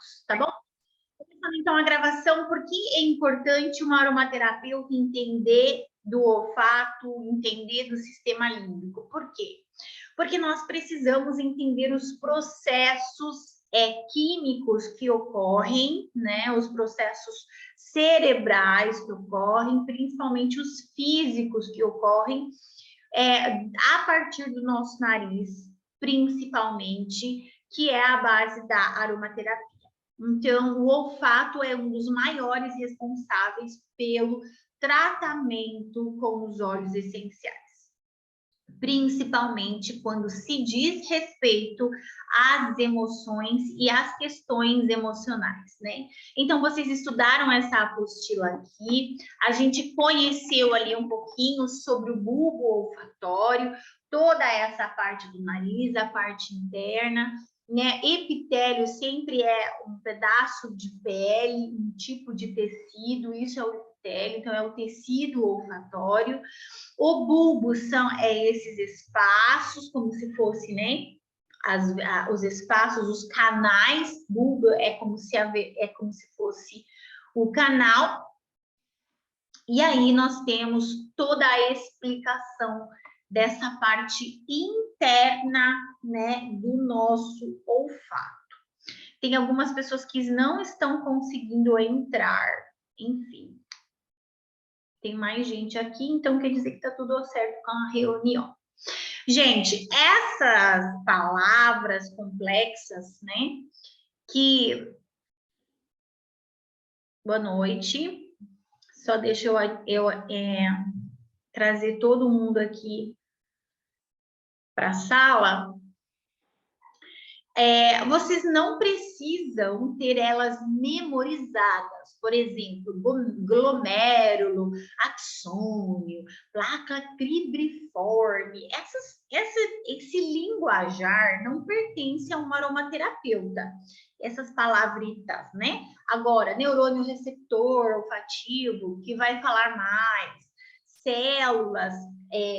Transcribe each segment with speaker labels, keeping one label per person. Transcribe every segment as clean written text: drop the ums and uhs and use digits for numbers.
Speaker 1: focos, tá bom? Começando então a gravação, por que é importante uma aromaterapeuta entender do olfato, entender do sistema límbico? Por quê? Porque nós precisamos entender os processos químicos que ocorrem, né? Os processos cerebrais que ocorrem, principalmente os físicos que ocorrem a partir do nosso nariz, principalmente, que é a base da aromaterapia. Então, o olfato é um dos maiores responsáveis pelo tratamento com os óleos essenciais, principalmente quando se diz respeito às emoções e às questões emocionais, né? Então, vocês estudaram essa apostila aqui, a gente conheceu ali um pouquinho sobre o bulbo olfatório, toda essa parte do nariz, a parte interna, né? Epitélio sempre é um pedaço de pele, um tipo de tecido, isso é o epitélio, então é o tecido olfatório. O bulbo são esses espaços, como se fosse, né? Os espaços, os canais. Bulbo é como se fosse o canal. E aí nós temos toda a explicação dessa parte interna, né, do nosso olfato. Tem algumas pessoas que não estão conseguindo entrar, enfim. Tem mais gente aqui, então quer dizer que tá tudo certo com a reunião. Gente, essas palavras complexas, né, que... Boa noite. Só deixa eu trazer todo mundo aqui para a sala. Vocês não precisam ter elas memorizadas. Por exemplo, glomérulo, axônio, placa cribriforme. Esse linguajar não pertence a um aromaterapeuta. Essas palavritas, né? Agora, neurônio receptor olfativo, que vai falar mais, células,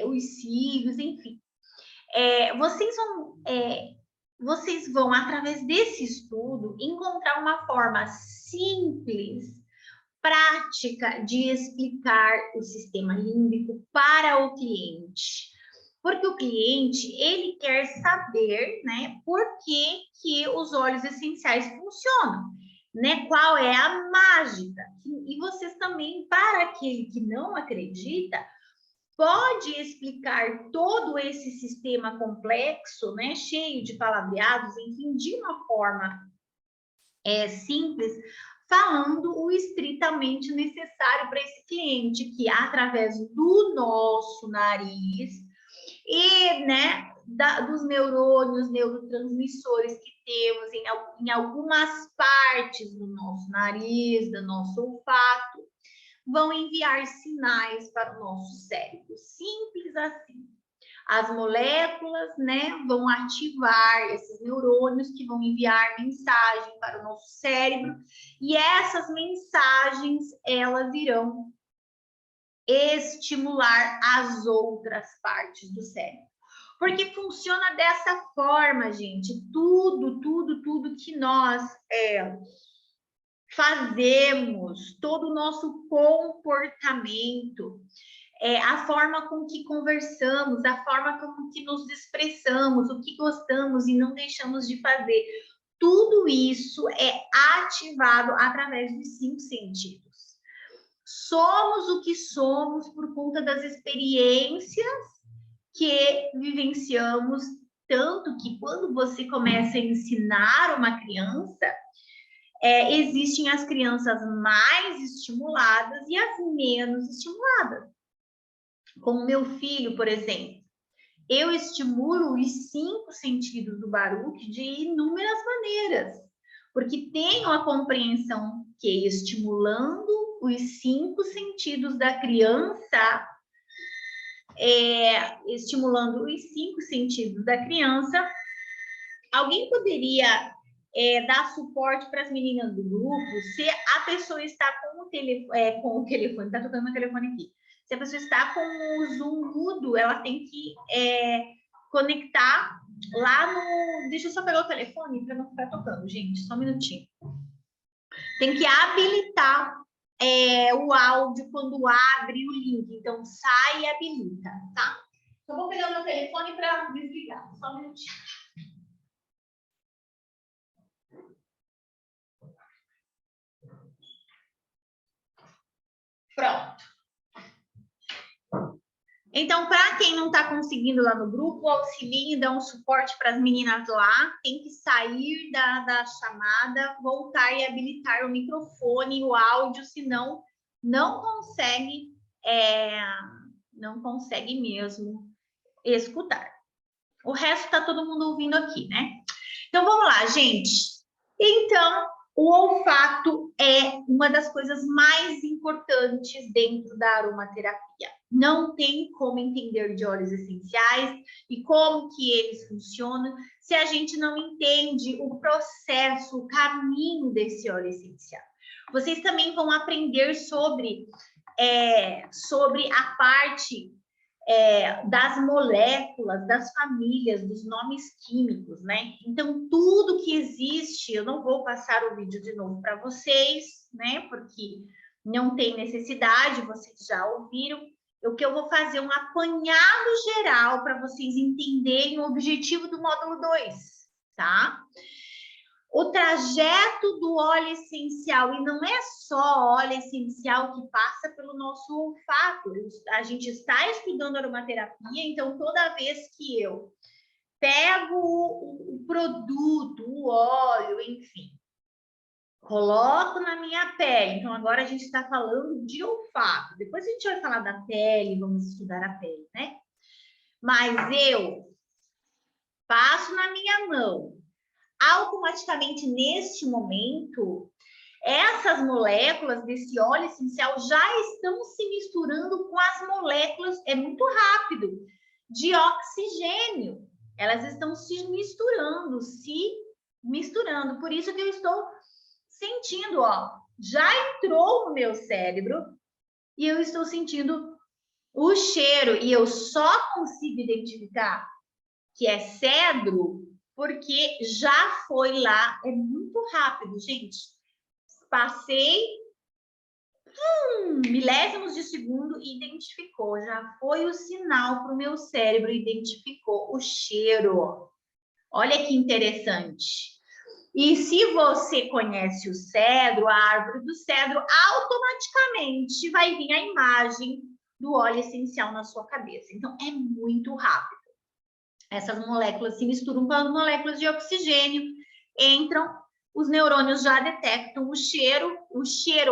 Speaker 1: os cílios, enfim. Vocês vão, através desse estudo, encontrar uma forma simples, prática de explicar o sistema límbico para o cliente. Porque o cliente, ele quer saber, né, por que os óleos essenciais funcionam, né? Qual é a mágica? E vocês também, para aquele que não acredita, pode explicar todo esse sistema complexo, né, cheio de palavreados, enfim, de uma forma simples, falando o estritamente necessário para esse cliente, que através do nosso nariz e, né, dos neurônios, neurotransmissores que temos em algumas partes do nosso nariz, do nosso olfato, vão enviar sinais para o nosso cérebro, simples assim. As moléculas, né, vão ativar esses neurônios que vão enviar mensagem para o nosso cérebro, e essas mensagens, elas irão estimular as outras partes do cérebro. Porque funciona dessa forma, gente. Tudo que nós fazemos, todo o nosso comportamento, a forma com que conversamos, a forma com que nos expressamos, o que gostamos e não deixamos de fazer, tudo isso é ativado através dos 5 sentidos. Somos o que somos por conta das experiências que vivenciamos, tanto que quando você começa a ensinar uma criança, existem as crianças mais estimuladas e as menos estimuladas. Com o meu filho, por exemplo, eu estimulo os 5 sentidos do Baruch de inúmeras maneiras, porque tenho a compreensão que estimulando os 5 sentidos da criança, alguém poderia dar suporte para as meninas do grupo se a pessoa está com o telefone, está tocando meu telefone aqui. Se a pessoa está com o Zoom mudo, ela tem que conectar lá no... Deixa eu só pegar o telefone para não ficar tocando, gente, só um minutinho. Tem que habilitar o áudio quando abre o link. Então, sai e habilita, tá? Só vou pegar o meu telefone para desligar. Só um minutinho. Pronto. Então, para quem não está conseguindo lá no grupo, auxiliem, dá um suporte para as meninas lá. Tem que sair da chamada, voltar e habilitar o microfone e o áudio, senão não consegue, não consegue mesmo escutar. O resto está todo mundo ouvindo aqui, né? Então, vamos lá, gente. Então, o olfato é uma das coisas mais importantes dentro da aromaterapia. Não tem como entender de óleos essenciais e como que eles funcionam se a gente não entende o processo, o caminho desse óleo essencial. Vocês também vão aprender sobre a parte das moléculas, das famílias, dos nomes químicos, né? Então, tudo que existe, eu não vou passar o vídeo de novo para vocês, né? Porque não tem necessidade, vocês já ouviram. O que eu vou fazer um apanhado geral para vocês entenderem o objetivo do módulo 2, tá? O trajeto do óleo essencial, e não é só óleo essencial que passa pelo nosso olfato. A gente está estudando aromaterapia, então toda vez que eu pego o produto, o óleo, enfim, coloco na minha pele. Então agora a gente está falando de olfato. Depois a gente vai falar da pele, vamos estudar a pele, né? Mas eu passo na minha mão. Automaticamente, neste momento, essas moléculas desse óleo essencial já estão se misturando com as moléculas, é muito rápido, de oxigênio. Elas estão se misturando. Por isso que eu estou sentindo, ó, já entrou no meu cérebro e eu estou sentindo o cheiro. E eu só consigo identificar que é cedro porque já foi lá, é muito rápido, gente. Passei milésimos de segundo e identificou, já foi o sinal para o meu cérebro, identificou o cheiro. Olha que interessante. E se você conhece o cedro, a árvore do cedro, automaticamente vai vir a imagem do óleo essencial na sua cabeça. Então, é muito rápido. Essas moléculas se misturam com as moléculas de oxigênio, entram, os neurônios já detectam o cheiro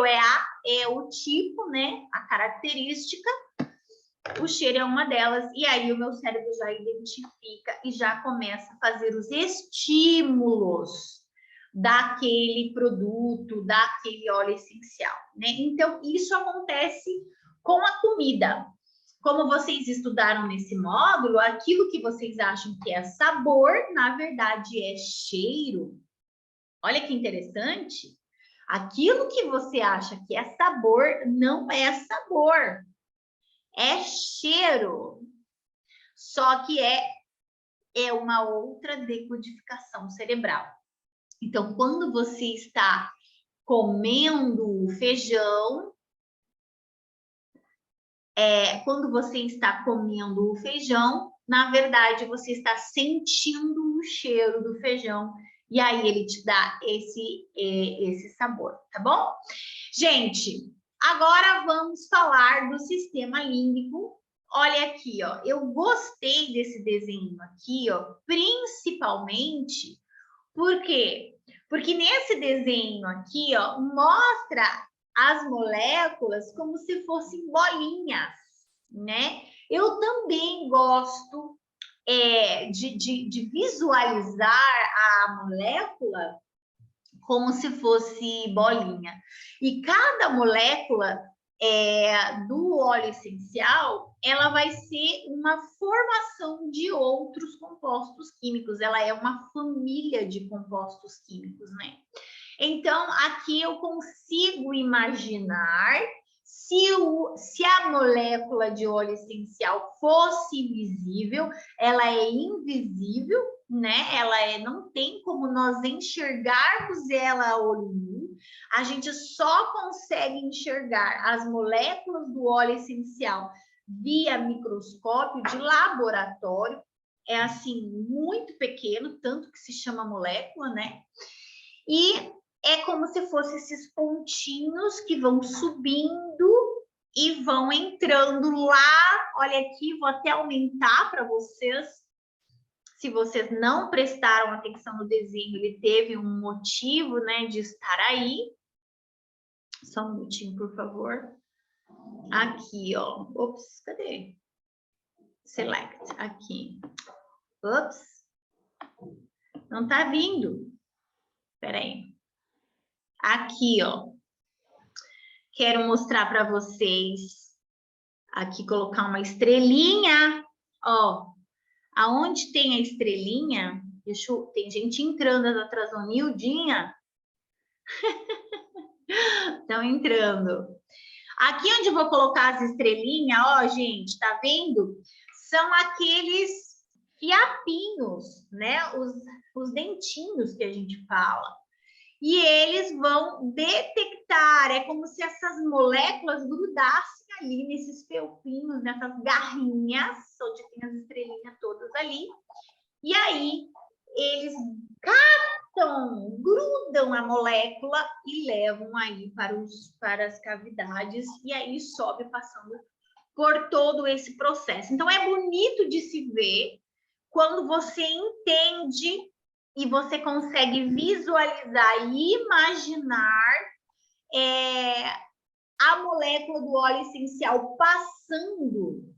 Speaker 1: é o tipo, né, a característica, o cheiro é uma delas, e aí o meu cérebro já identifica e já começa a fazer os estímulos daquele produto, daquele óleo essencial, né? Então, isso acontece com a comida. Como vocês estudaram nesse módulo, aquilo que vocês acham que é sabor, na verdade é cheiro. Olha que interessante. Aquilo que você acha que é sabor, não é sabor. É cheiro. Só que é uma outra decodificação cerebral. Então, quando você está comendo feijão, quando você está comendo o feijão, na verdade, você está sentindo o cheiro do feijão e aí ele te dá esse sabor, tá bom? Gente, agora vamos falar do sistema límbico. Olha aqui, ó, eu gostei desse desenho aqui, ó, principalmente porque nesse desenho aqui, ó, mostra as moléculas como se fossem bolinhas, né? Eu também gosto de visualizar a molécula como se fosse bolinha. E cada molécula do óleo essencial, ela vai ser uma formação de outros compostos químicos. Ela é uma família de compostos químicos, né? Então, aqui eu consigo imaginar se a molécula de óleo essencial fosse invisível, ela é invisível, né? Ela não tem como nós enxergarmos ela a olho nu. A gente só consegue enxergar as moléculas do óleo essencial via microscópio de laboratório. É assim, muito pequeno, tanto que se chama molécula, né? E é como se fossem esses pontinhos que vão subindo e vão entrando lá. Olha aqui, vou até aumentar para vocês. Se vocês não prestaram atenção no desenho, ele teve um motivo, né, de estar aí. Só um minutinho, por favor. Aqui, ó. Ops, cadê? Select, aqui. Ops. Não tá vindo. Espera aí. Aqui, ó. Quero mostrar para vocês. Aqui, colocar uma estrelinha. Ó, aonde tem a estrelinha, tem gente entrando atrás da Nildinha. Estão entrando. Aqui onde eu vou colocar as estrelinhas, ó, gente, tá vendo? São aqueles fiapinhos, né? Os dentinhos que a gente fala. E eles vão detectar, é como se essas moléculas grudassem ali nesses felpinhos, nessas garrinhas, onde tem as estrelinhas todas ali. E aí, eles captam, grudam a molécula e levam aí para as cavidades, e aí sobe passando por todo esse processo. Então, é bonito de se ver quando você entende e você consegue visualizar e imaginar a molécula do óleo essencial passando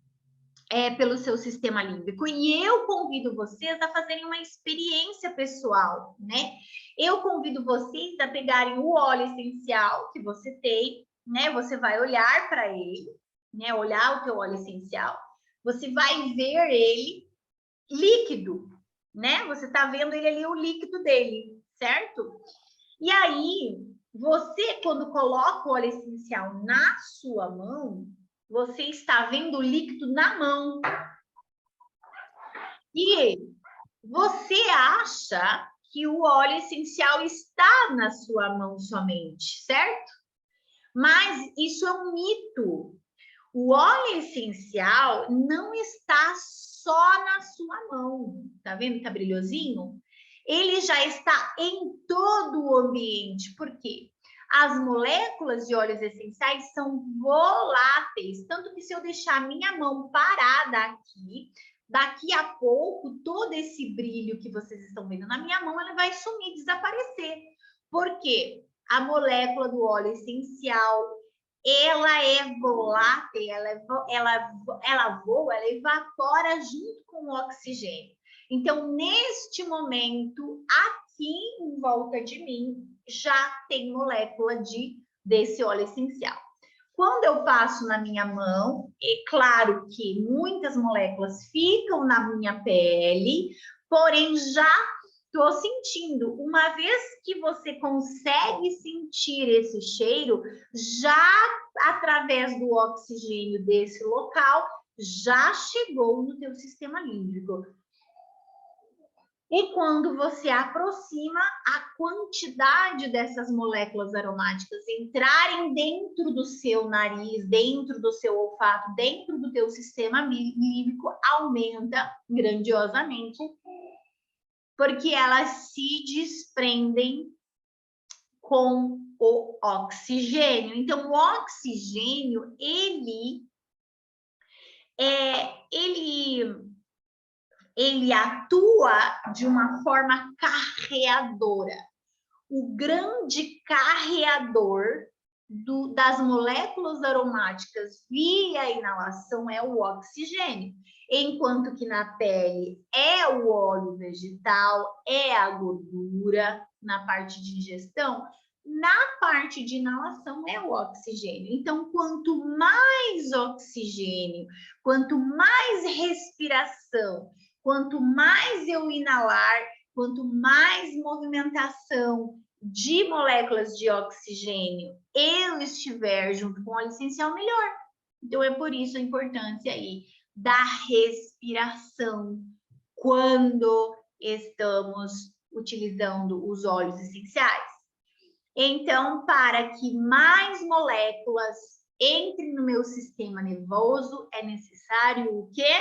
Speaker 1: pelo seu sistema límbico. E eu convido vocês a fazerem uma experiência pessoal, né? Eu convido vocês a pegarem o óleo essencial que você tem, né? Você vai olhar para ele, né? Olhar o teu óleo essencial. Você vai ver ele líquido, né? Você tá vendo ele ali, o líquido dele, certo? E aí, você, quando coloca o óleo essencial na sua mão, você está vendo o líquido na mão. E você acha que o óleo essencial está na sua mão somente, certo? Mas isso é um mito. O óleo essencial não está só na sua mão. Tá vendo que tá brilhosinho? Ele já está em todo o ambiente. Por quê? As moléculas de óleos essenciais são voláteis, tanto que se eu deixar a minha mão parada aqui, daqui a pouco, todo esse brilho que vocês estão vendo na minha mão, ele vai sumir, desaparecer. Por quê? A molécula do óleo essencial, ela é volátil, ela voa, ela evapora junto com o oxigênio. Então, neste momento, aqui em volta de mim, já tem molécula desse óleo essencial. Quando eu passo na minha mão, é claro que muitas moléculas ficam na minha pele, porém já estou sentindo. Uma vez que você consegue sentir esse cheiro, já através do oxigênio desse local, já chegou no teu sistema límbico. E quando você aproxima, a quantidade dessas moléculas aromáticas entrarem dentro do seu nariz, dentro do seu olfato, dentro do teu sistema límbico, aumenta grandiosamente, porque elas se desprendem com o oxigênio. Então, o oxigênio, ele atua de uma forma carreadora. O grande carreador das moléculas aromáticas via inalação é o oxigênio, enquanto que na pele é o óleo vegetal, é a gordura, na parte de ingestão, na parte de inalação é o oxigênio. Então, quanto mais oxigênio, quanto mais respiração, quanto mais eu inalar, quanto mais movimentação de moléculas de oxigênio eu estiver junto com o óleo essencial, melhor. Então, é por isso a importância aí da respiração quando estamos utilizando os óleos essenciais. Então, para que mais moléculas entrem no meu sistema nervoso, é necessário o quê?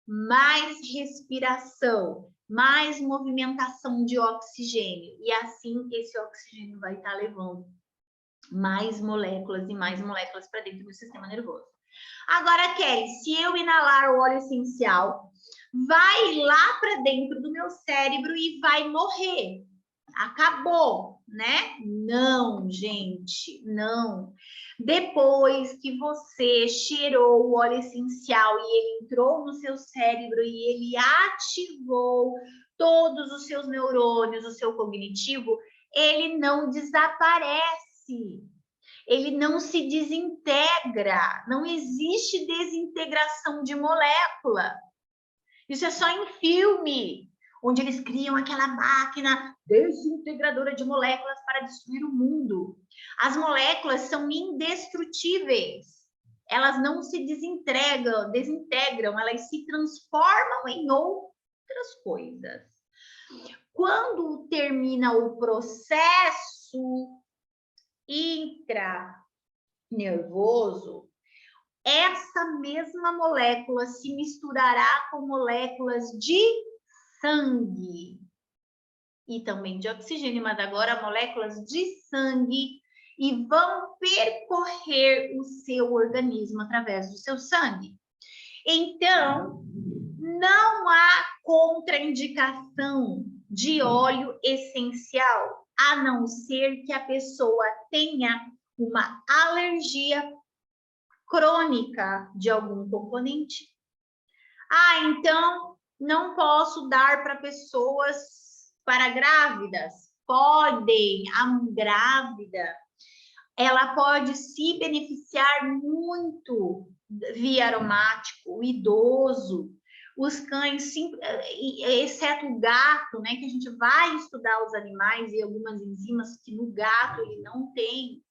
Speaker 1: Mais respiração, mais movimentação de oxigênio. E assim, esse oxigênio vai estar levando mais moléculas e mais moléculas para dentro do sistema nervoso. Agora, Kelly, se eu inalar o óleo essencial, vai lá para dentro do meu cérebro e vai morrer. Acabou, né? Não, gente, não. Depois que você cheirou o óleo essencial e ele entrou no seu cérebro e ele ativou todos os seus neurônios, o seu cognitivo, ele não desaparece. Ele não se desintegra. Não existe desintegração de molécula. Isso é só em filme, onde eles criam aquela máquina desintegradora de moléculas para destruir o mundo. As moléculas são indestrutíveis. Elas não se desintegram, elas se transformam em outras coisas. Quando termina o processo intranervoso, essa mesma molécula se misturará com moléculas de sangue e também de oxigênio, mas agora moléculas de sangue, e vão percorrer o seu organismo através do seu sangue. Então, não há contraindicação de óleo essencial, a não ser que a pessoa tenha uma alergia crônica de algum componente. Ah, então não posso dar para pessoas, para grávidas. Podem, a grávida, ela pode se beneficiar muito via aromático, o idoso, os cães, exceto o gato, né, que a gente vai estudar os animais e algumas enzimas que no gato ele não tem.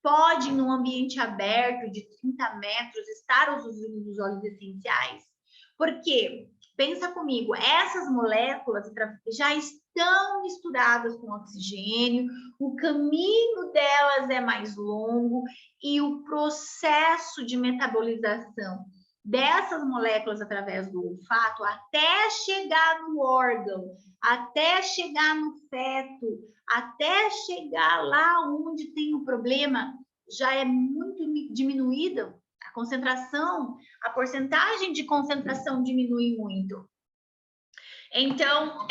Speaker 1: Pode, num ambiente aberto de 30 metros, estar usando os óleos essenciais. Porque, pensa comigo, essas moléculas já estão misturadas com oxigênio, o caminho delas é mais longo e o processo de metabolização dessas moléculas através do olfato até chegar no órgão, até chegar no feto, até chegar lá onde tem o problema, já é muito diminuída. A concentração, a porcentagem de concentração diminui muito. Então,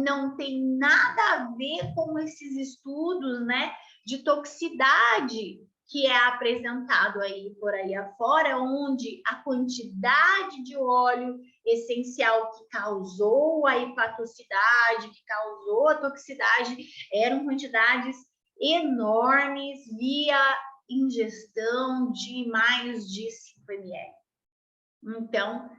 Speaker 1: não tem nada a ver com esses estudos, né, de toxicidade que é apresentado aí por aí afora, onde a quantidade de óleo essencial que causou a hepatocidade, que causou a toxicidade, eram quantidades enormes via ingestão de mais de 5 ml. Então,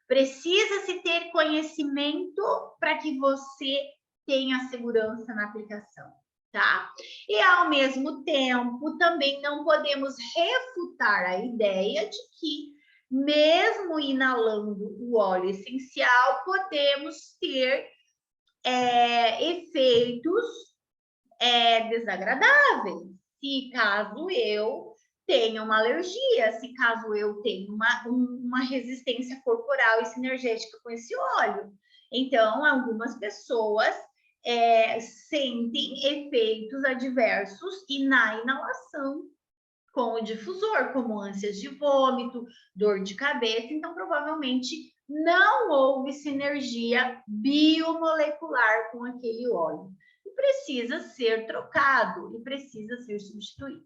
Speaker 1: precisa-se ter conhecimento para que você tenha segurança na aplicação, tá? E, ao mesmo tempo, também não podemos refutar a ideia de que, mesmo inalando o óleo essencial, podemos ter efeitos desagradáveis, se caso eu tenha uma alergia, se caso eu tenha uma resistência corporal e sinergética com esse óleo. Então, algumas pessoas sentem efeitos adversos e na inalação com o difusor, como ânsias de vômito, dor de cabeça. Então, provavelmente não houve sinergia biomolecular com aquele óleo. E precisa ser trocado e precisa ser substituído.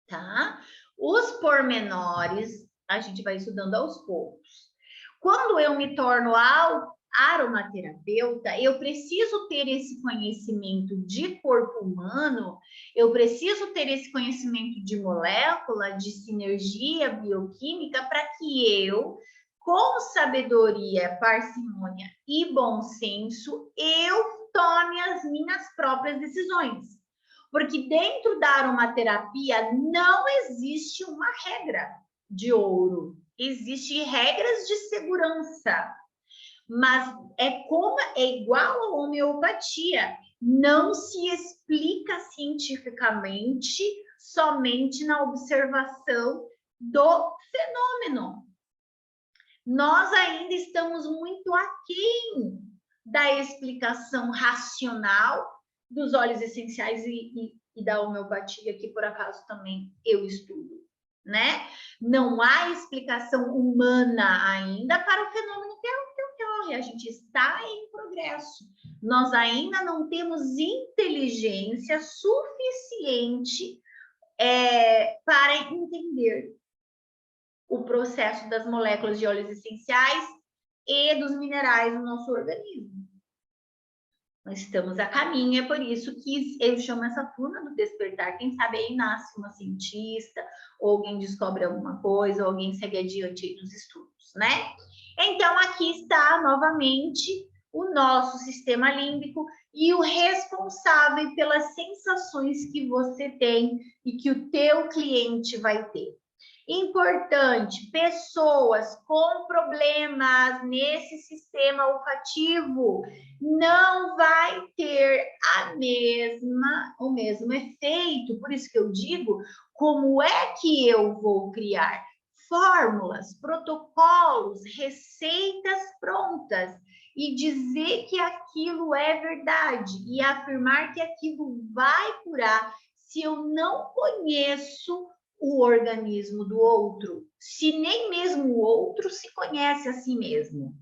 Speaker 1: Tá? Os pormenores, a gente vai estudando aos poucos. Quando eu me torno aromaterapeuta, eu preciso ter esse conhecimento de corpo humano, eu preciso ter esse conhecimento de molécula, de sinergia bioquímica, para que eu, com sabedoria, parcimônia e bom senso, eu tome as minhas próprias decisões. Porque dentro da aromaterapia não existe uma regra de ouro. existem regras de segurança, mas é igual à homeopatia, não se explica cientificamente somente na observação do fenômeno. Nós ainda estamos muito aquém da explicação racional dos óleos essenciais e da homeopatia, que por acaso também eu estudo, né? Não há explicação humana ainda para o fenômeno que ocorre. A gente está em progresso. Nós ainda não temos inteligência suficiente para entender o processo das moléculas de óleos essenciais e dos minerais no nosso organismo. Nós estamos a caminho, é por isso que eu chamo essa turma do despertar. Quem sabe aí nasce uma cientista, ou alguém descobre alguma coisa, ou alguém segue adiante nos estudos, né? Então, aqui está novamente o nosso sistema límbico e o responsável pelas sensações que você tem e que o teu cliente vai ter. Importante, pessoas com problemas nesse sistema olfativo não vai ter o mesmo efeito. Por isso que eu digo, como é que eu vou criar fórmulas, protocolos, receitas prontas e dizer que aquilo é verdade e afirmar que aquilo vai curar se eu não conheço o organismo do outro, se nem mesmo o outro se conhece a si mesmo.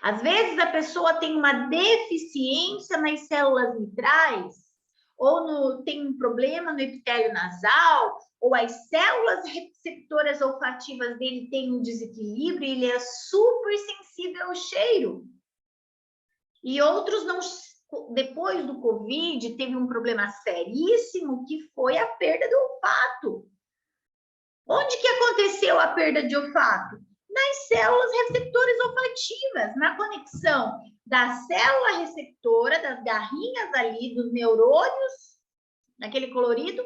Speaker 1: Às vezes a pessoa tem uma deficiência nas células mitrais, ou tem um problema no epitélio nasal, ou as células receptoras olfativas dele têm um desequilíbrio e ele é super sensível ao cheiro. E outros não. Depois do Covid, teve um problema seríssimo que foi a perda do olfato. Onde que aconteceu a perda de olfato? Nas células receptoras olfativas, na conexão da célula receptora, das garrinhas ali, dos neurônios, naquele colorido,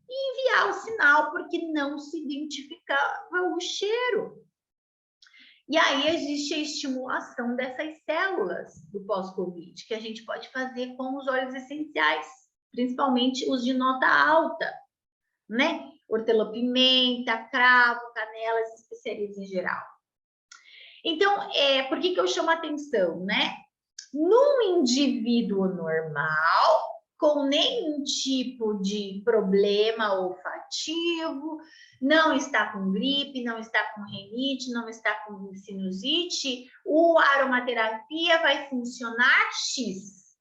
Speaker 1: e enviar o sinal, porque não se identificava o cheiro. E aí existe a estimulação dessas células do pós-Covid, que a gente pode fazer com os óleos essenciais, principalmente os de nota alta, né? Hortelã-pimenta, cravo, canela, essas especiarias em geral. Então, por que eu chamo a atenção, né? Num indivíduo normal, com nenhum tipo de problema olfativo, não está com gripe, não está com rinite, não está com sinusite, o aromaterapia vai funcionar X.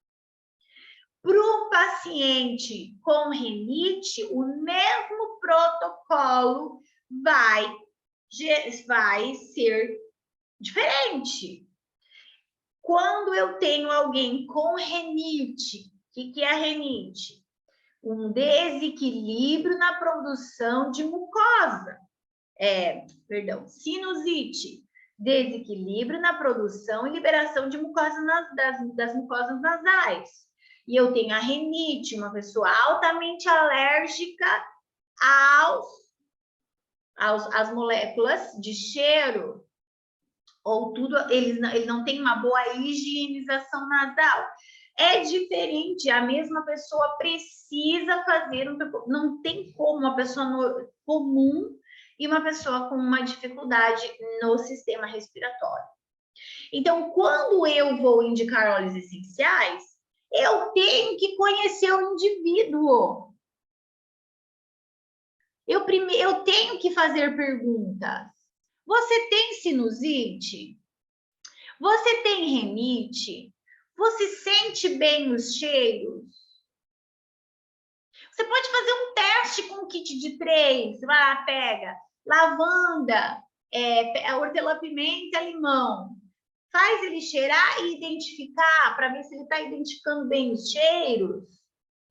Speaker 1: Para um paciente com rinite, o mesmo protocolo vai ser diferente. Quando eu tenho alguém com rinite, o que é a rinite? Um desequilíbrio na produção de mucosa. Sinusite. Desequilíbrio na produção e liberação de mucosa das mucosas nasais. E eu tenho a rinite, uma pessoa altamente alérgica às moléculas de cheiro, ou tudo, ele não tem uma boa higienização nasal. É diferente, a mesma pessoa precisa fazer, não tem como uma pessoa comum e uma pessoa com uma dificuldade no sistema respiratório. Então, quando eu vou indicar óleos essenciais, eu tenho que conhecer o indivíduo. Eu tenho que fazer perguntas. Você tem sinusite? Você tem rinite? Você sente bem os cheiros? Você pode fazer um teste com um kit de 3. Vai lá, pega lavanda, hortelã-pimenta, limão. Faz ele cheirar e identificar, para ver se ele está identificando bem os cheiros,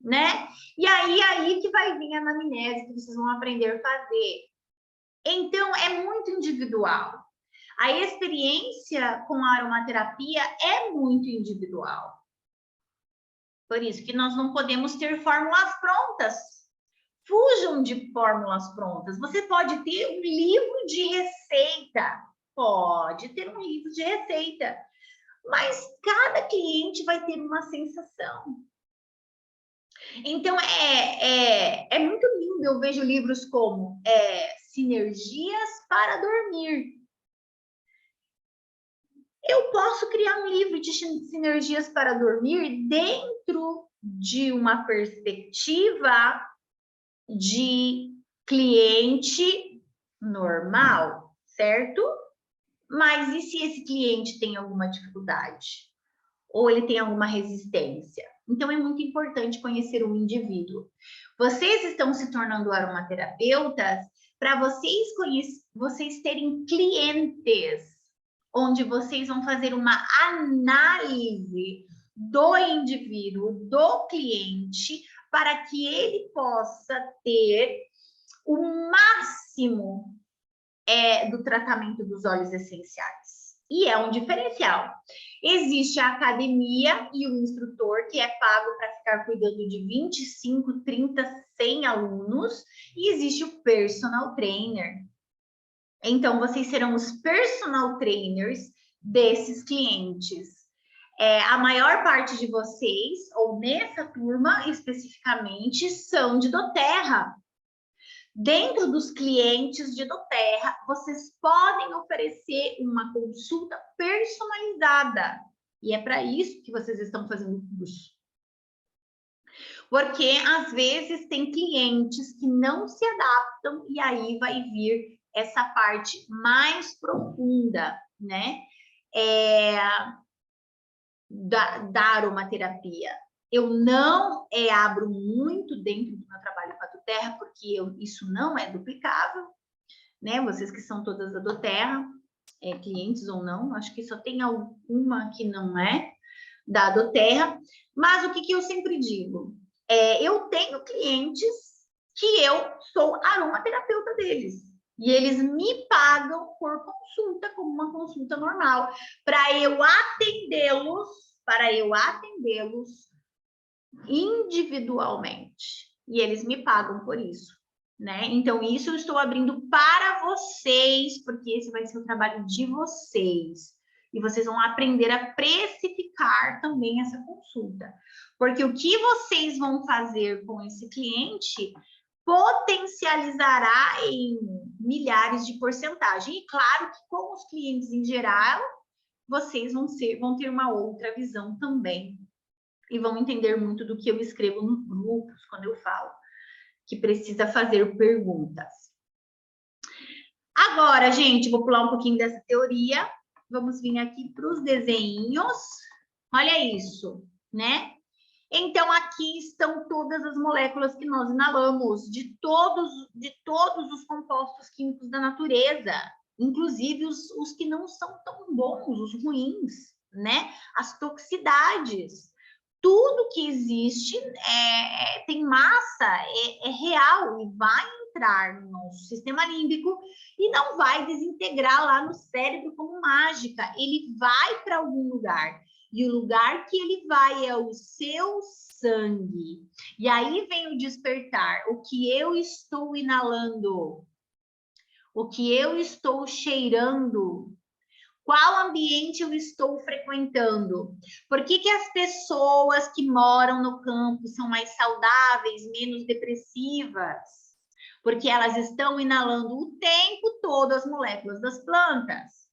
Speaker 1: né? E aí que vai vir a anamnese que vocês vão aprender a fazer. Então, é muito individual. A experiência com a aromaterapia é muito individual. Por isso que nós não podemos ter fórmulas prontas. fujam de fórmulas prontas. Você pode ter um livro de receita, pode ter um livro de receita, mas cada cliente vai ter uma sensação. Então, é muito lindo. Eu vejo livros como Sinergias para Dormir. Eu posso criar um livro de sinergias para dormir dentro de uma perspectiva de cliente normal, certo? Mas e se esse cliente tem alguma dificuldade? Ou ele tem alguma resistência? Então, é muito importante conhecer o indivíduo. Vocês estão se tornando aromaterapeutas para vocês terem clientes, onde vocês vão fazer uma análise do indivíduo, do cliente, para que ele possa ter o máximo do tratamento dos óleos essenciais. E é um diferencial. Existe a academia e o instrutor, que é pago para ficar cuidando de 25, 30, 100 alunos, e existe o personal trainer. Então, vocês serão os personal trainers desses clientes. A maior parte de vocês, ou nessa turma especificamente, são de doTERRA. Dentro dos clientes de doTERRA, vocês podem oferecer uma consulta personalizada. E é para isso que vocês estão fazendo o curso. Porque, às vezes, tem clientes que não se adaptam e aí vai vir essa parte mais profunda, né? Da aromaterapia. Eu não abro muito dentro do meu trabalho com a doTERRA, porque isso não é duplicável, né? Vocês que são todas da doTERRA, clientes ou não, acho que só tem alguma que não é da doTERRA, mas o que eu sempre digo? Eu tenho clientes que eu sou aromaterapeuta deles, e eles me pagam por consulta, como uma consulta normal, para eu atendê-los individualmente. E eles me pagam por isso, né? Então, isso eu estou abrindo para vocês, porque esse vai ser o trabalho de vocês. E vocês vão aprender a precificar também essa consulta. Porque o que vocês vão fazer com esse cliente potencializará em milhares de porcentagem. E claro que com os clientes em geral, vocês vão ter uma outra visão também. E vão entender muito do que eu escrevo nos grupos, quando eu falo que precisa fazer perguntas. Agora, gente, vou pular um pouquinho dessa teoria. Vamos vir aqui para os desenhos. Olha isso, né? Então, aqui estão todas as moléculas que nós inalamos, de todos os compostos químicos da natureza, inclusive os que não são tão bons, os ruins, né? As toxicidades. Tudo que existe tem massa, é real e vai entrar no nosso sistema límbico e não vai desintegrar lá no cérebro como mágica. Ele vai para algum lugar. E o lugar que ele vai é o seu sangue. E aí vem o despertar. O que eu estou inalando? O que eu estou cheirando? Qual ambiente eu estou frequentando? Por que as pessoas que moram no campo são mais saudáveis, menos depressivas? Porque elas estão inalando o tempo todo as moléculas das plantas.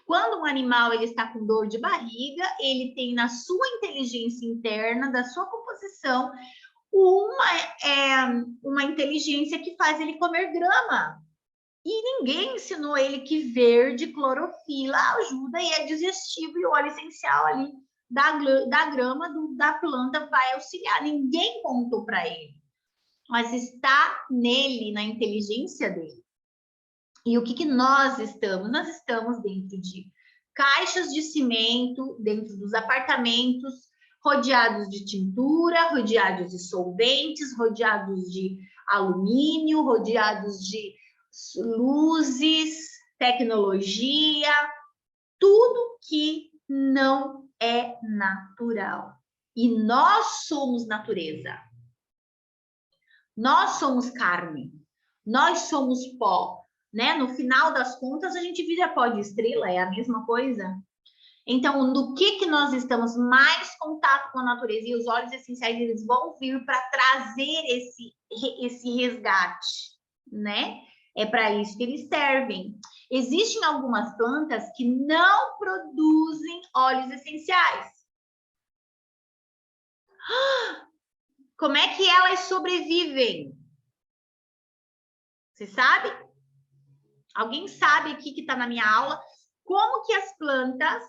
Speaker 1: Quando um animal ele está com dor de barriga, ele tem na sua inteligência interna, da sua composição, uma inteligência que faz ele comer grama. E ninguém ensinou ele que verde, clorofila, ajuda e é digestivo, e o óleo essencial ali da grama, da planta vai auxiliar. Ninguém contou para ele. Mas está nele, na inteligência dele. E o que nós estamos? Nós estamos dentro de caixas de cimento, dentro dos apartamentos, rodeados de tintura, rodeados de solventes, rodeados de alumínio, rodeados de luzes, tecnologia, tudo que não é natural. E nós somos natureza. Nós somos carne, nós somos pó, né? No final das contas, a gente vira pó de estrela, é a mesma coisa. Então, do que nós estamos mais contato com a natureza, e os óleos essenciais, eles vão vir para trazer esse resgate, né? É para isso que eles servem. Existem algumas plantas que não produzem óleos essenciais. Como é que elas sobrevivem? Você sabe? Alguém sabe aqui que está na minha aula como que as plantas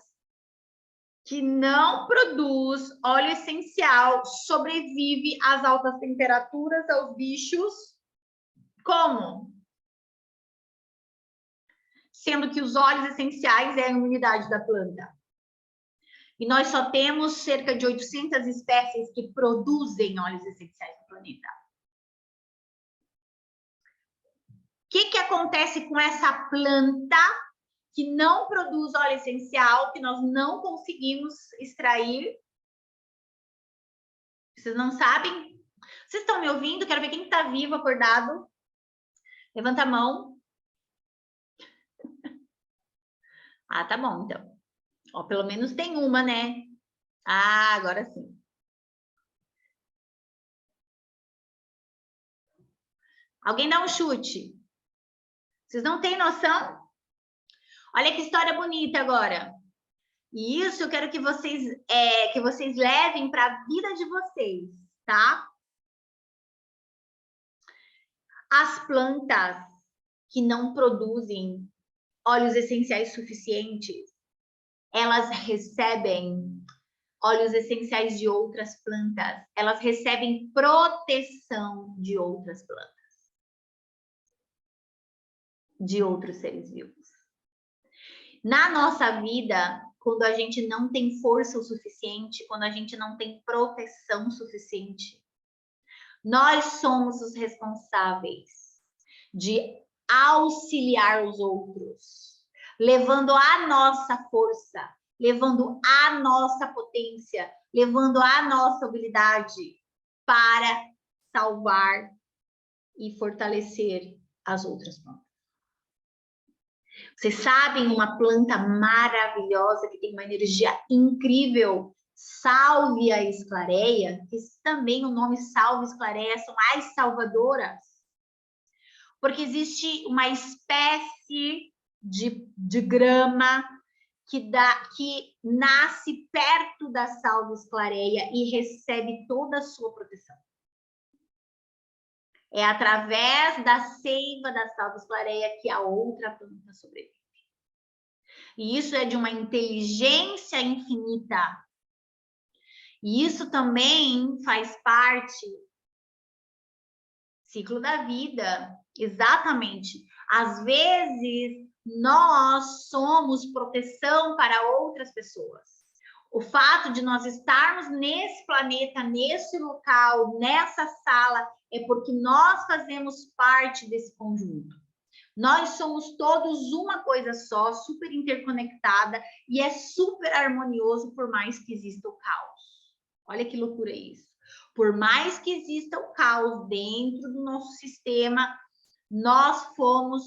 Speaker 1: que não produz óleo essencial sobrevive às altas temperaturas, aos bichos? Como? Sendo que os óleos essenciais é a imunidade da planta. E nós só temos cerca de 800 espécies que produzem óleos essenciais no planeta. O que acontece com essa planta que não produz óleo essencial, que nós não conseguimos extrair? Vocês não sabem? Vocês estão me ouvindo? Quero ver quem está vivo, acordado. Levanta a mão. Ah, tá bom, então. Ó, pelo menos tem uma, né? Ah, agora sim. Alguém dá um chute. Vocês não têm noção? Olha que história bonita agora. E isso eu quero que vocês levem para a vida de vocês, tá? As plantas que não produzem óleos essenciais suficientes, elas recebem óleos essenciais de outras plantas, elas recebem proteção de outras plantas, de outros seres vivos. Na nossa vida, quando a gente não tem força o suficiente, quando a gente não tem proteção suficiente, nós somos os responsáveis de auxiliar os outros, levando a nossa força, levando a nossa potência, levando a nossa habilidade para salvar e fortalecer as outras plantas. Vocês sabem uma planta maravilhosa que tem uma energia incrível? Sálvia esclareia, que também o nome Salvia esclareia são as salvadoras. Porque existe uma espécie de grama que nasce perto da Salvia esclareia e recebe toda a sua proteção. É através da seiva da Salvia esclareia que a outra planta sobrevive. E isso é de uma inteligência infinita. E isso também faz parte do ciclo da vida. Exatamente. Às vezes, nós somos proteção para outras pessoas. O fato de nós estarmos nesse planeta, nesse local, nessa sala, é porque nós fazemos parte desse conjunto. Nós somos todos uma coisa só, super interconectada, e é super harmonioso por mais que exista o caos. Olha que loucura isso. Por mais que exista o caos dentro do nosso sistema, nós fomos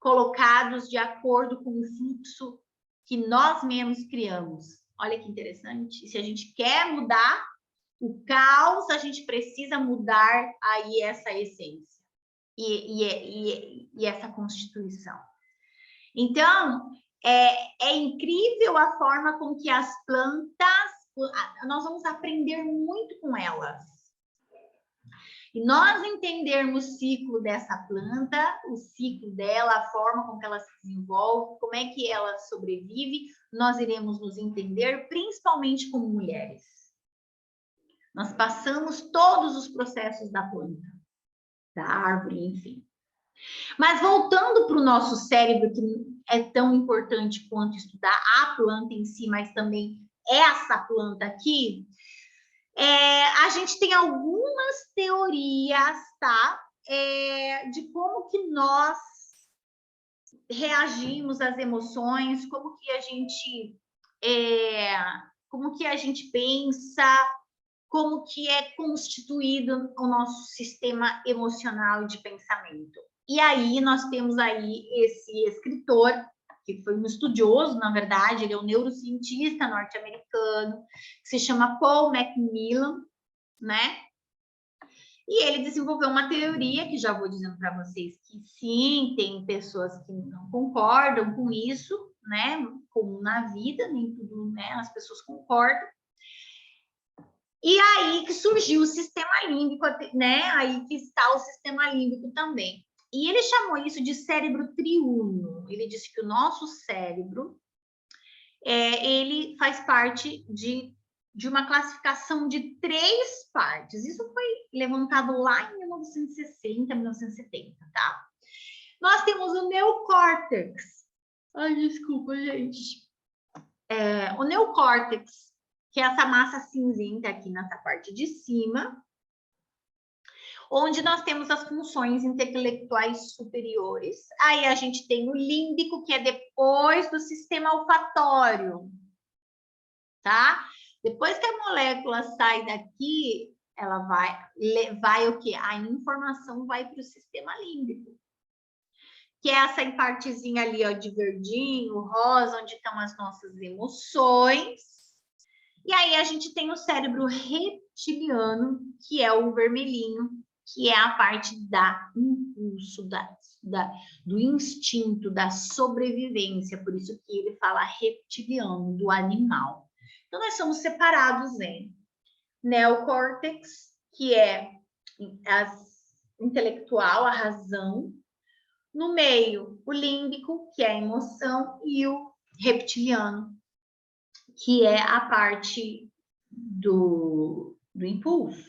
Speaker 1: colocados de acordo com o fluxo que nós mesmos criamos. Olha que interessante. E se a gente quer mudar o caos, a gente precisa mudar aí essa essência e essa constituição. Então, é incrível a forma com que as plantas, nós vamos aprender muito com elas. E nós entendermos o ciclo dessa planta, o ciclo dela, a forma com que ela se desenvolve, como é que ela sobrevive, nós iremos nos entender, principalmente como mulheres. Nós passamos todos os processos da planta, da árvore, enfim. Mas voltando para o nosso cérebro, que é tão importante quanto estudar a planta em si, mas também essa planta aqui, a gente tem algumas teorias, tá? De como que nós reagimos às emoções, como que a gente pensa, como que é constituído o nosso sistema emocional e de pensamento. E aí nós temos aí esse escritor, que foi um estudioso, na verdade, ele é um neurocientista norte-americano, que se chama Paul Macmillan, né? E ele desenvolveu uma teoria, que já vou dizendo para vocês que sim, tem pessoas que não concordam com isso, né? Como na vida, nem tudo, né? As pessoas concordam. E aí que surgiu o sistema límbico, né? Aí que está o sistema límbico também. E ele chamou isso de cérebro triuno. Ele disse que o nosso cérebro, ele faz parte de uma classificação de 3 partes. Isso foi levantado lá em 1960, 1970, tá? Nós temos o neocórtex. Ai, desculpa, gente. O neocórtex, que é essa massa cinzenta aqui nessa parte de cima, onde nós temos as funções intelectuais superiores. Aí a gente tem o límbico, que é depois do sistema olfatório, tá? Depois que a molécula sai daqui, ela vai o quê? A informação vai para o sistema límbico, que é essa partezinha ali, ó, de verdinho, rosa, onde estão as nossas emoções. E aí a gente tem o cérebro reptiliano, que é o vermelhinho, que é a parte da impulso, do instinto, da sobrevivência, por isso que ele fala reptiliano, do animal. Então, nós somos separados em neocórtex, que é intelectual, a razão, no meio, o límbico, que é a emoção, e o reptiliano, que é a parte do impulso,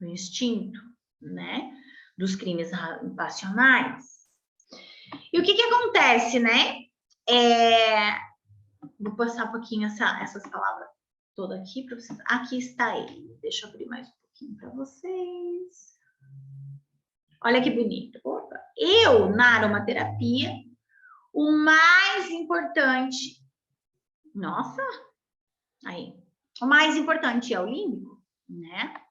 Speaker 1: do instinto, né? Dos crimes passionais. E o que acontece, né? Vou passar um pouquinho essas palavras todas aqui para vocês. Aqui está ele. Deixa eu abrir mais um pouquinho para vocês. Olha que bonito. Opa. Na aromaterapia, o mais importante... Nossa! Aí. O mais importante é o límbico, né?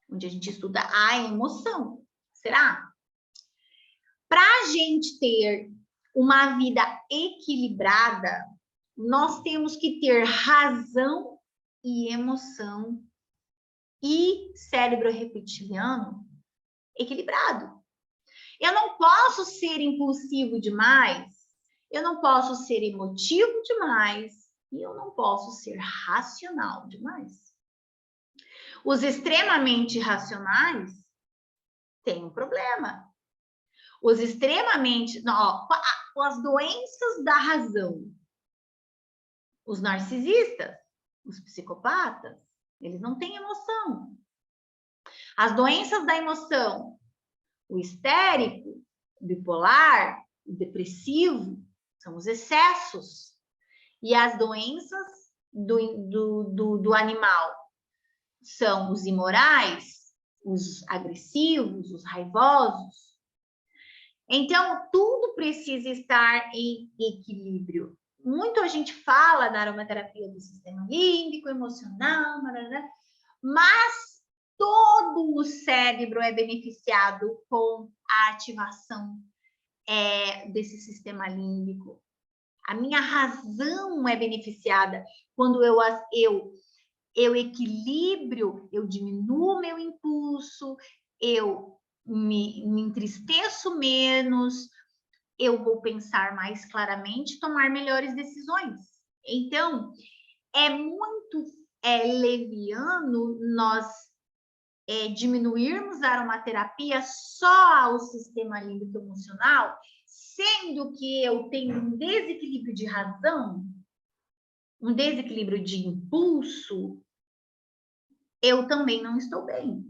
Speaker 1: Onde a gente estuda a emoção. Será? Para a gente ter uma vida equilibrada, nós temos que ter razão e emoção e cérebro reptiliano equilibrado. Eu não posso ser impulsivo demais, eu não posso ser emotivo demais e eu não posso ser racional demais. Os extremamente racionais têm um problema. Os extremamente... as doenças da razão. Os narcisistas, os psicopatas, eles não têm emoção. As doenças da emoção, o histérico, o bipolar, o depressivo, são os excessos. E as doenças do animal são os imorais, os agressivos, os raivosos. Então, tudo precisa estar em equilíbrio. Muito a gente fala da aromaterapia do sistema límbico, emocional, mas todo o cérebro é beneficiado com a ativação desse sistema límbico. A minha razão é beneficiada quando eu equilibro, eu diminuo meu impulso, eu me entristeço menos, eu vou pensar mais claramente, tomar melhores decisões. Então, é muito leviano nós diminuirmos a aromaterapia só ao sistema límbico emocional, sendo que eu tenho um desequilíbrio de razão, um desequilíbrio de impulso, eu também não estou bem.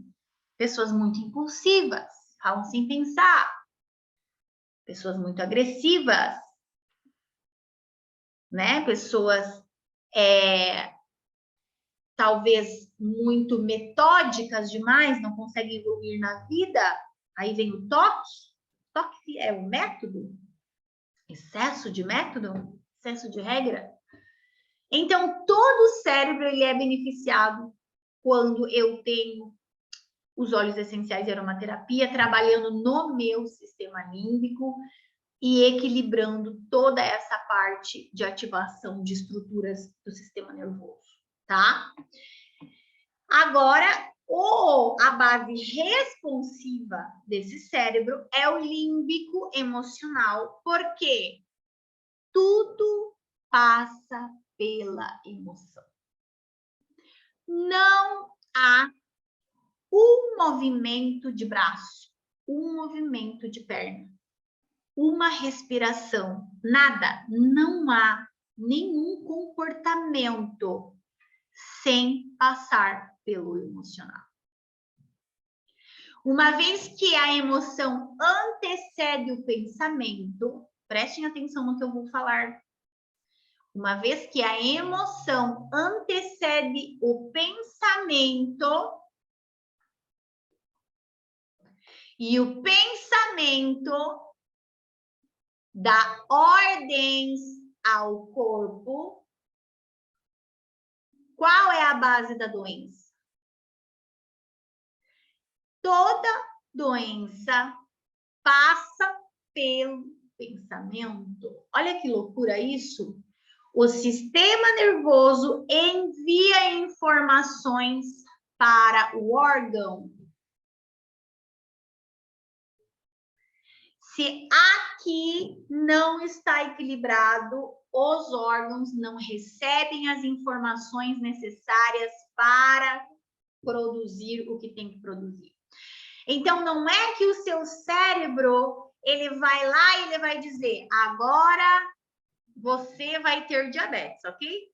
Speaker 1: Pessoas muito impulsivas, falam sem pensar. Pessoas muito agressivas, né? Pessoas talvez muito metódicas demais, não conseguem evoluir na vida. Aí vem o toque. Toque é o método, excesso de método, excesso de regra. Então, todo o cérebro ele é beneficiado quando eu tenho os óleos essenciais de aromaterapia trabalhando no meu sistema límbico e equilibrando toda essa parte de ativação de estruturas do sistema nervoso, tá? Agora, a base responsiva desse cérebro é o límbico emocional, porque tudo passa pela emoção. Não há um movimento de braço, um movimento de perna, uma respiração, nada, não há nenhum comportamento sem passar pelo emocional. Uma vez que a emoção antecede o pensamento, prestem atenção no que eu vou falar. Uma vez que a emoção antecede o pensamento, e o pensamento dá ordens ao corpo, qual é a base da doença? Toda doença passa pelo pensamento. Olha que loucura isso. O sistema nervoso envia informações para o órgão. Se aqui não está equilibrado, os órgãos não recebem as informações necessárias para produzir o que tem que produzir. Então, não é que o seu cérebro, ele vai lá e ele vai dizer, agora você vai ter diabetes, ok?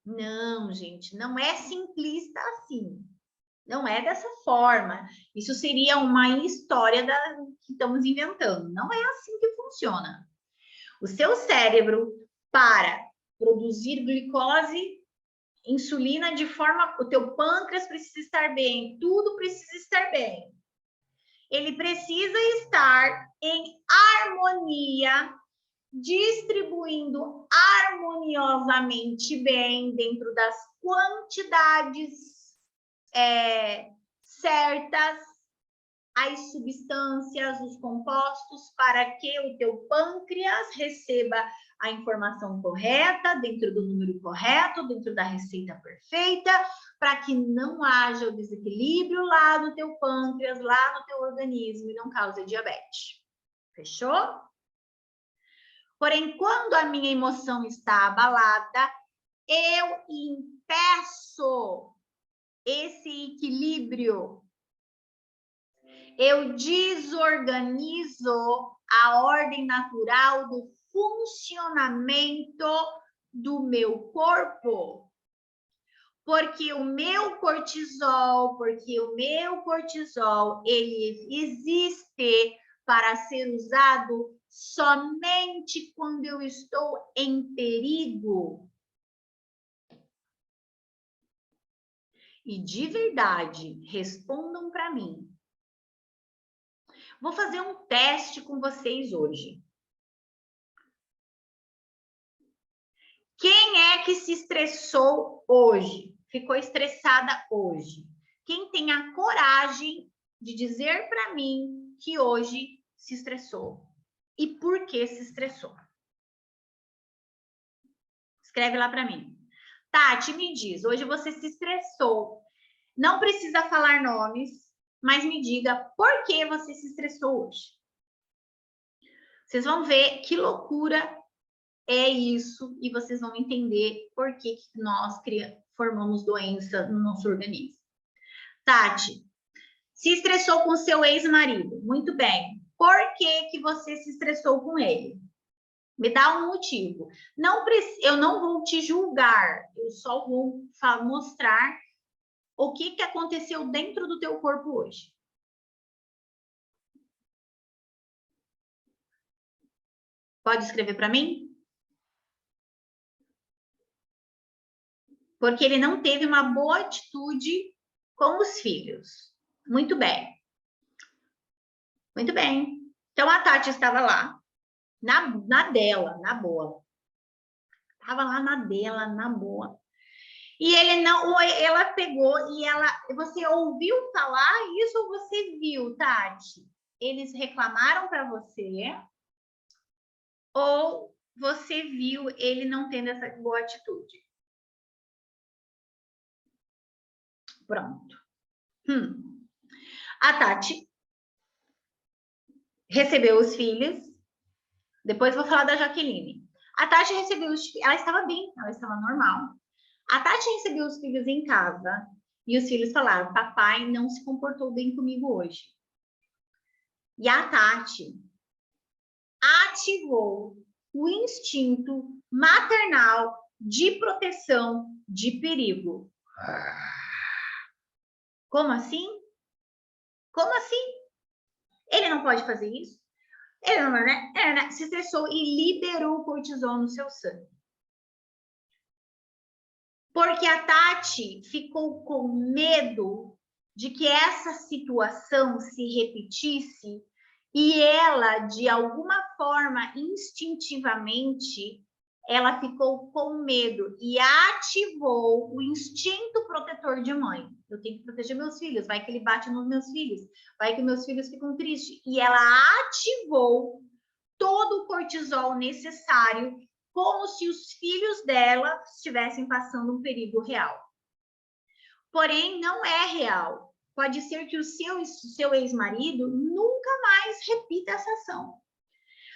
Speaker 1: Não, gente, não é simplista assim. Não é dessa forma. Isso seria uma história que estamos inventando. Não é assim que funciona. O seu cérebro, para produzir glicose, insulina de forma... O teu pâncreas precisa estar bem, tudo precisa estar bem. Ele precisa estar em harmonia, distribuindo harmoniosamente bem dentro das quantidades certas, as substâncias, os compostos, para que o teu pâncreas receba a informação correta, dentro do número correto, dentro da receita perfeita, para que não haja o desequilíbrio lá no teu pâncreas, lá no teu organismo e não cause diabetes. Fechou? Porém, quando a minha emoção está abalada, eu impeço esse equilíbrio. Eu desorganizo a ordem natural do funcionamento do meu corpo. Porque o meu cortisol, ele existe para ser usado somente quando eu estou em perigo. E de verdade, respondam para mim. Vou fazer um teste com vocês hoje. Quem é que se estressou hoje? Ficou estressada hoje? Quem tem a coragem de dizer para mim que hoje se estressou? E por que se estressou? Escreve lá para mim. Tati, me diz, hoje você se estressou. Não precisa falar nomes, mas me diga por que você se estressou hoje. Vocês vão ver que loucura é isso e vocês vão entender por que nós formamos doença no nosso organismo. Tati, se estressou com seu ex-marido. Muito bem. Por que você se estressou com ele? Me dá um motivo. Eu não vou te julgar, eu só vou mostrar o que aconteceu dentro do teu corpo hoje. Pode escrever para mim? Porque ele não teve uma boa atitude com os filhos. Muito bem. Muito bem. Então, a Tati estava lá, na dela, na boa. Estava lá na dela, na boa. E ele não, ou ela pegou e você ouviu falar isso ou você viu, Tati? Eles reclamaram para você ou você viu ele não tendo essa boa atitude? Pronto. A Tati recebeu os filhos. Depois vou falar da Jaqueline. A Tati recebeu os filhos. Ela estava bem, ela estava normal. A Tati recebeu os filhos em casa e os filhos falaram: papai não se comportou bem comigo hoje. E a Tati ativou o instinto maternal de proteção de perigo. Como assim? Como assim? Ele não pode fazer isso? Ele não, né? Se estressou e liberou o cortisol no seu sangue. Porque a Tati ficou com medo de que essa situação se repetisse e ela, de alguma forma, instintivamente, ela ficou com medo e ativou o instinto protetor de mãe. Eu tenho que proteger meus filhos, vai que ele bate nos meus filhos, vai que meus filhos ficam tristes. E ela ativou todo o cortisol necessário, como se os filhos dela estivessem passando um perigo real. Porém, não é real. Pode ser que o seu ex-marido nunca mais repita essa ação.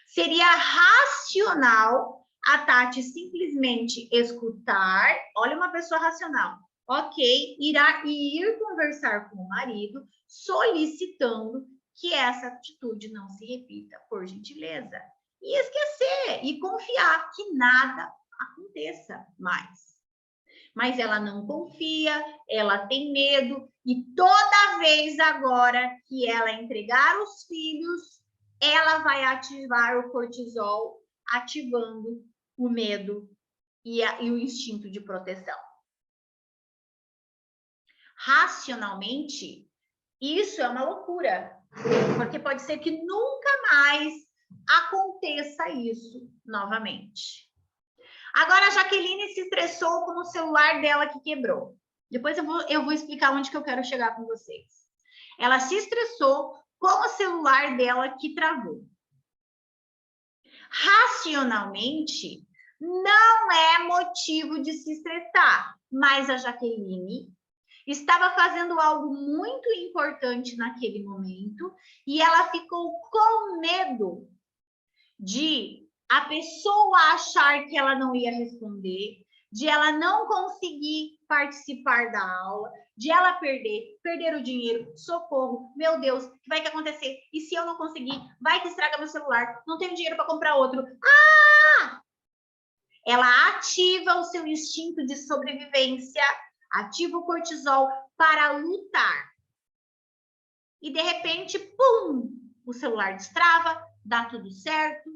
Speaker 1: Seria racional a Tati simplesmente escutar, olha uma pessoa racional, ok, ir conversar com o marido, solicitando que essa atitude não se repita, por gentileza. E esquecer, e confiar que nada aconteça mais. Mas ela não confia, ela tem medo, e toda vez agora que ela entregar os filhos, ela vai ativar o cortisol, ativando o medo e o instinto de proteção. Racionalmente, isso é uma loucura, porque pode ser que nunca mais aconteça isso novamente. Agora a Jaqueline se estressou com o celular dela que quebrou. Depois eu vou explicar onde que eu quero chegar com vocês. Ela se estressou com o celular dela que travou. Racionalmente, não é motivo de se estressar, mas a Jaqueline estava fazendo algo muito importante naquele momento e ela ficou com medo de a pessoa achar que ela não ia responder, de ela não conseguir participar da aula, de ela perder o dinheiro, socorro, meu Deus, o que vai acontecer? E se eu não conseguir? Vai que estraga meu celular, não tenho dinheiro para comprar outro. Ah! Ela ativa o seu instinto de sobrevivência, ativa o cortisol para lutar. E de repente, pum, o celular destrava, dá tudo certo.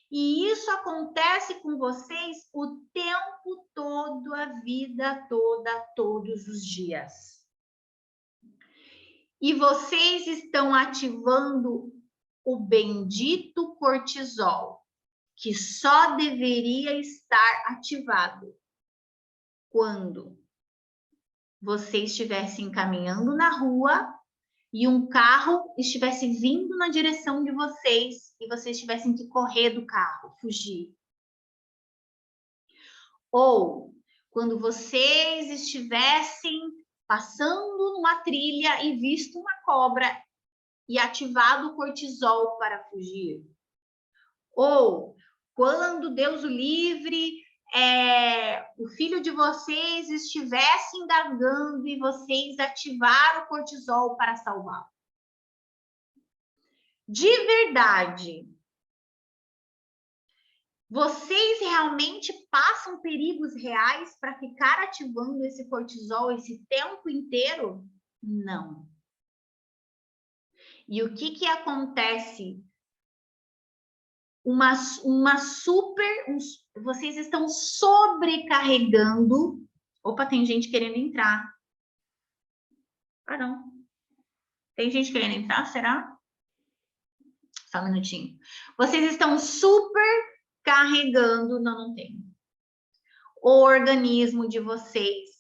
Speaker 1: E isso acontece com vocês o tempo todo, a vida toda, todos os dias. E vocês estão ativando o bendito cortisol, que só deveria estar ativado quando você estivesse caminhando na rua e um carro estivesse vindo na direção de vocês e vocês tivessem que correr do carro, fugir. Ou quando vocês estivessem passando numa trilha e visto uma cobra e ativado o cortisol para fugir. Ou quando, Deus o livre, o filho de vocês estivesse indagando e vocês ativaram o cortisol para salvar. De verdade, vocês realmente passam perigos reais para ficar ativando esse cortisol esse tempo inteiro? Não. E o que acontece? Vocês estão sobrecarregando. Opa, tem gente querendo entrar. Ah, não. Tem gente querendo entrar, será? Só um minutinho. Vocês estão super carregando, não tem. o organismo de vocês,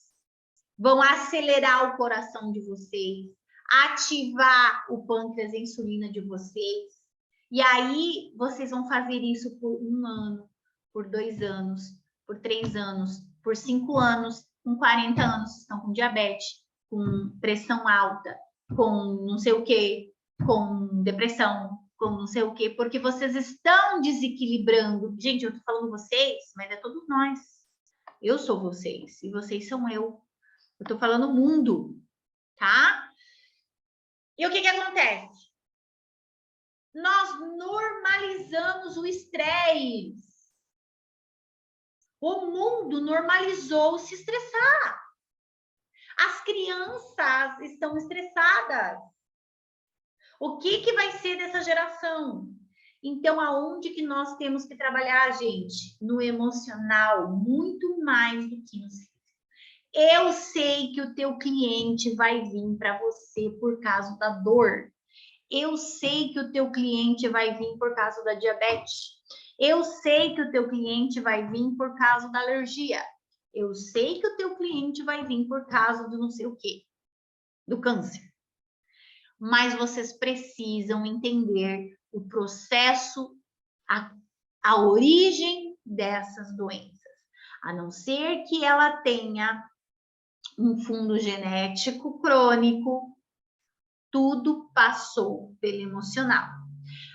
Speaker 1: vão acelerar o coração de vocês, ativar o pâncreas e a insulina de vocês. E aí, vocês vão fazer isso por 1 ano, por 2 anos, por 3 anos, por 5 anos, com 40 anos, estão com diabetes, com pressão alta, com não sei o quê, com depressão, com não sei o quê, porque vocês estão desequilibrando. Gente, eu tô falando vocês, mas é todos nós. Eu sou vocês e vocês são eu. Eu tô falando mundo, tá? E o que que acontece? Nós normalizamos o estresse. O mundo normalizou se estressar. As crianças estão estressadas. O que que vai ser dessa geração? Então, aonde que nós temos que trabalhar, gente? No emocional, muito mais do que no físico. Eu sei que o teu cliente vai vir para você por causa da dor. Eu sei que o teu cliente vai vir por causa da diabetes. Eu sei que o teu cliente vai vir por causa da alergia. Eu sei que o teu cliente vai vir por causa do não sei o quê, do câncer. Mas vocês precisam entender o processo, a origem dessas doenças. A não ser que ela tenha um fundo genético crônico, tudo passou pelo emocional.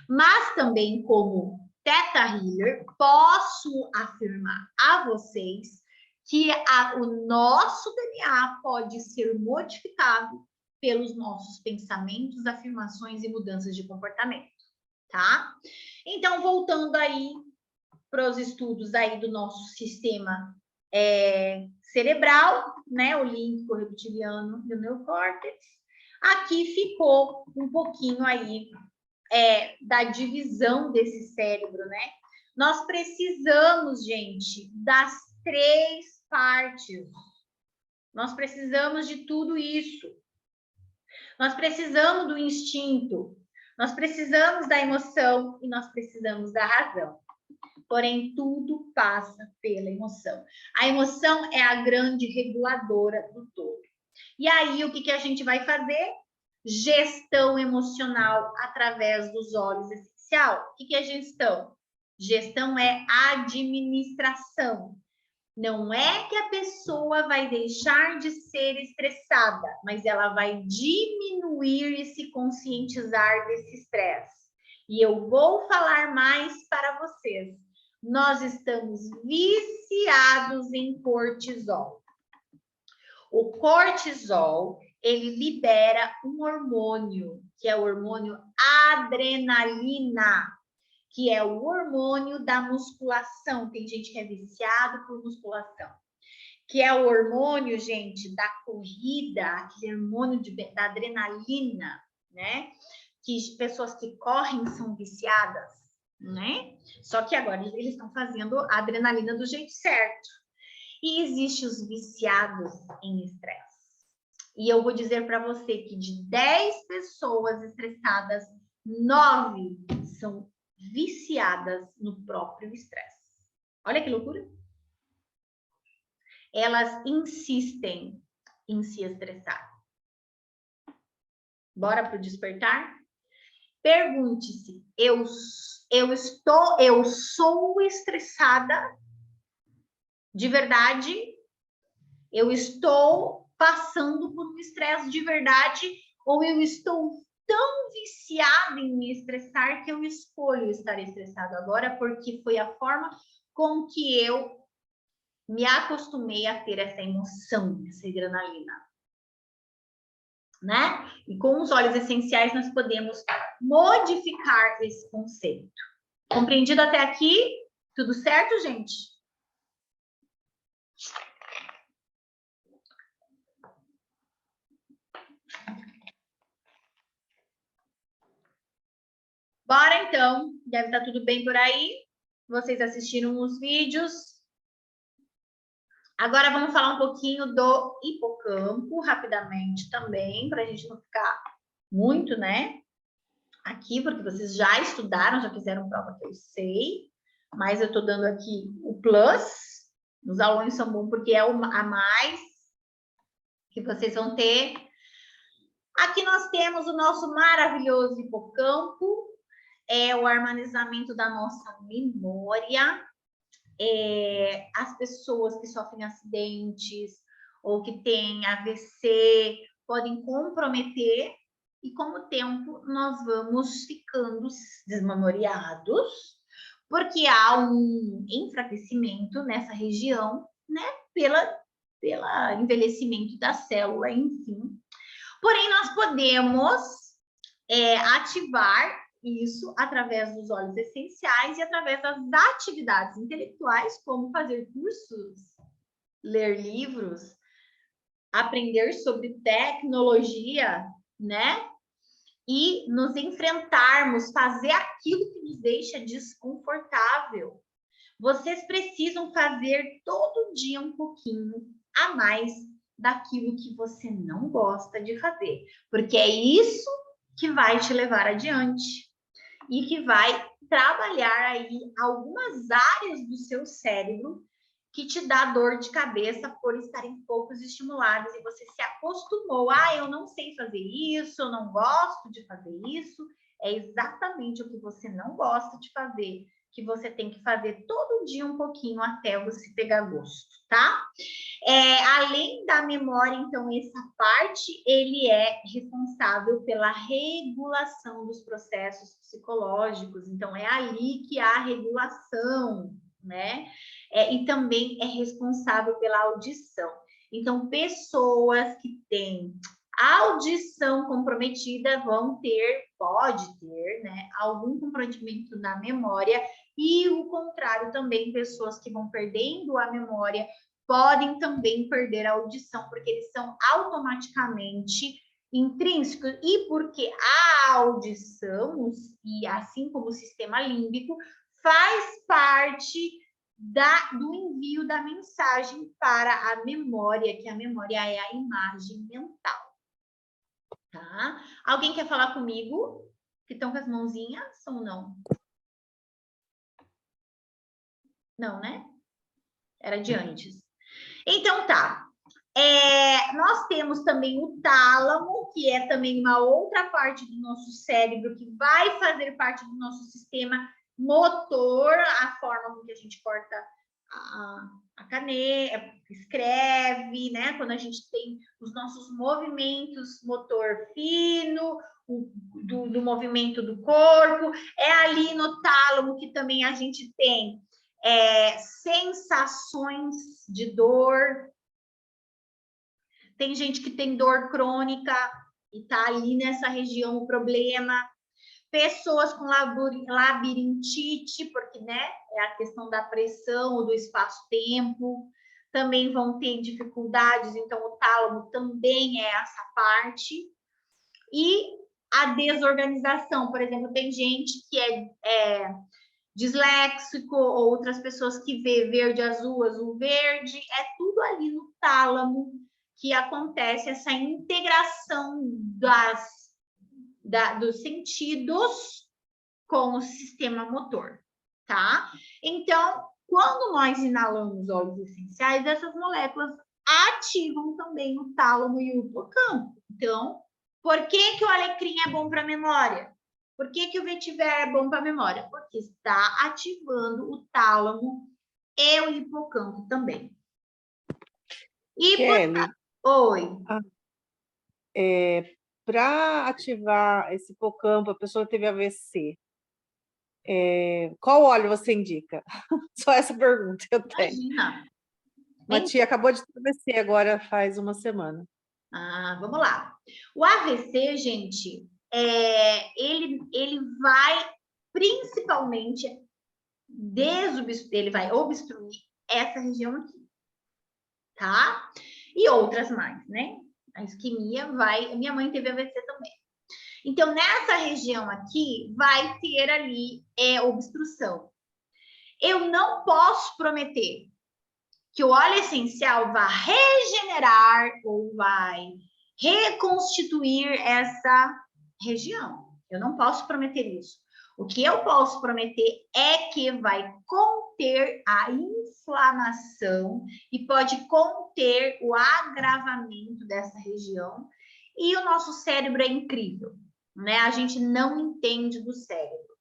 Speaker 1: Mas também, como Theta Healer, posso afirmar a vocês que o nosso DNA pode ser modificado pelos nossos pensamentos, afirmações e mudanças de comportamento, tá? Então, voltando aí para os estudos aí do nosso sistema cerebral, né? O límbico, reptiliano e o neocórtex. Aqui ficou um pouquinho aí da divisão desse cérebro, né? Nós precisamos, gente, das 3 partes. Nós precisamos de tudo isso. Nós precisamos do instinto, nós precisamos da emoção e nós precisamos da razão. Porém, tudo passa pela emoção. A emoção é a grande reguladora do todo. E aí, o que que a gente vai fazer? Gestão emocional através dos óleos essencial. O que que é gestão? Gestão é administração. Não é que a pessoa vai deixar de ser estressada, mas ela vai diminuir e se conscientizar desse estresse. E eu vou falar mais para vocês. Nós estamos viciados em cortisol. O cortisol, ele libera um hormônio, que é o hormônio adrenalina, que é o hormônio da musculação. Tem gente que é viciado por musculação. Que é o hormônio, gente, da corrida, aquele hormônio da adrenalina, né? Que pessoas que correm são viciadas, né? Só que agora eles estão fazendo a adrenalina do jeito certo. E existem os viciados em estresse. E eu vou dizer para você que de 10 pessoas estressadas, 9 são viciadas no próprio estresse. Olha que loucura. Elas insistem em se estressar. Bora para o despertar? Pergunte-se, eu sou estressada de verdade? Eu estou passando por um estresse de verdade ou eu estou tão viciada em me estressar que eu escolho estar estressado agora porque foi a forma com que eu me acostumei a ter essa emoção, essa adrenalina, né? E com os óleos essenciais nós podemos modificar esse conceito. Compreendido até aqui? Tudo certo, gente? Bora então, deve estar tudo bem por aí. Vocês assistiram os vídeos. Agora vamos falar um pouquinho do hipocampo, rapidamente também, para a gente não ficar muito, né? Aqui, porque vocês já estudaram, já fizeram prova que eu sei, mas eu estou dando aqui o plus, Os alunos são bons porque é a mais que vocês vão ter. Aqui nós temos o nosso maravilhoso hipocampo, é o armazenamento da nossa memória. As pessoas que sofrem acidentes ou que têm AVC podem comprometer, e com o tempo nós vamos ficando desmemoriados, porque há um enfraquecimento nessa região, né, pela envelhecimento da célula, enfim. Porém, nós podemos ativar isso através dos óleos essenciais e através das atividades intelectuais, como fazer cursos, ler livros, aprender sobre tecnologia, né? E nos enfrentarmos, fazer aquilo que nos deixa desconfortável. Vocês precisam fazer todo dia um pouquinho a mais daquilo que você não gosta de fazer, porque é isso que vai te levar adiante e que vai trabalhar aí algumas áreas do seu cérebro que te dá dor de cabeça por estarem poucos estimulados e você se acostumou, eu não sei fazer isso, eu não gosto de fazer isso. É exatamente o que você não gosta de fazer que você tem que fazer todo dia um pouquinho até você pegar gosto, tá? Além da memória, então, essa parte, ele é responsável pela regulação dos processos psicológicos. Então, é ali que há regulação, né? E também é responsável pela audição. Então, pessoas que têm audição comprometida pode ter, né, algum comprometimento na memória, e o contrário também, pessoas que vão perdendo a memória podem também perder a audição, porque eles são automaticamente intrínsecos, e porque a audição, e assim como o sistema límbico, faz parte do envio da mensagem para a memória, que a memória é a imagem mental. Tá? Alguém quer falar comigo? Que estão com as mãozinhas ou não? Não, né? Era de antes. Então, tá. Nós temos também o tálamo, que é também uma outra parte do nosso cérebro que vai fazer parte do nosso sistema motor, a forma com que a gente corta a caneta, escreve, né? Quando a gente tem os nossos movimentos motor fino, do movimento do corpo, é ali no tálamo que também a gente tem sensações de dor. Tem gente que tem dor crônica e tá ali nessa região o problema. Pessoas com labirintite, porque, né, é a questão da pressão, do espaço-tempo, também vão ter dificuldades, então o tálamo também é essa parte. E a desorganização, por exemplo, tem gente que é disléxico, outras pessoas que vê verde, azul, azul, verde, é tudo ali no tálamo que acontece essa integração dos sentidos com o sistema motor, tá? Então, quando nós inalamos óleos essenciais, essas moléculas ativam também o tálamo e o hipocampo. Então, por que o alecrim é bom para a memória? Por que o vetiver é bom para a memória? Porque está ativando o tálamo e o hipocampo também. E
Speaker 2: Kelly,
Speaker 1: Oi.
Speaker 2: Para ativar esse hipocampo, a pessoa teve AVC, qual óleo você indica? Só essa pergunta eu tenho.
Speaker 1: Imagina.
Speaker 2: Uma tia acabou de ter AVC agora faz uma semana.
Speaker 1: Vamos lá. O AVC, gente, ele vai principalmente ele vai obstruir essa região aqui, tá? E outras mais, né? A isquemia vai... Minha mãe teve AVC também. Então, nessa região aqui, vai ter ali obstrução. Eu não posso prometer que o óleo essencial vai regenerar ou vai reconstituir essa região. Eu não posso prometer isso. O que eu posso prometer é que vai conter a inflamação e pode conter o agravamento dessa região. E o nosso cérebro é incrível, né? A gente não entende do cérebro.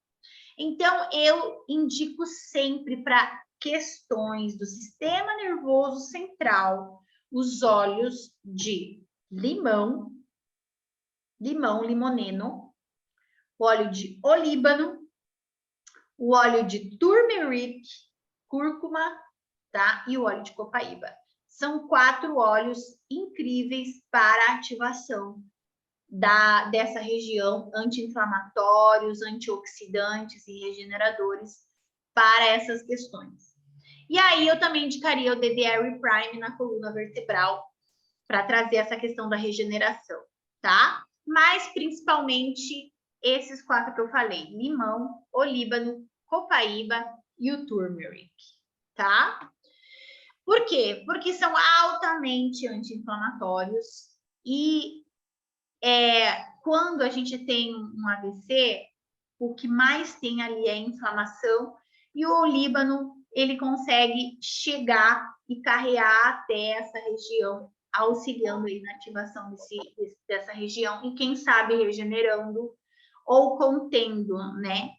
Speaker 1: Então, eu indico sempre para questões do sistema nervoso central, os óleos de limão, limoneno, o óleo de olíbano, o óleo de turmeric, cúrcuma, tá? E o óleo de copaíba. São 4 óleos incríveis para a ativação dessa região, anti-inflamatórios, antioxidantes e regeneradores para essas questões. E aí eu também indicaria o DDR Prime na coluna vertebral para trazer essa questão da regeneração, tá? Mas principalmente esses 4 que eu falei: limão, olíbano, copaíba e o turmeric, tá? Por quê? Porque são altamente anti-inflamatórios e quando a gente tem um AVC, o que mais tem ali é inflamação, e o olíbano, ele consegue chegar e carrear até essa região, auxiliando aí na ativação dessa região, e quem sabe regenerando ou contendo, né,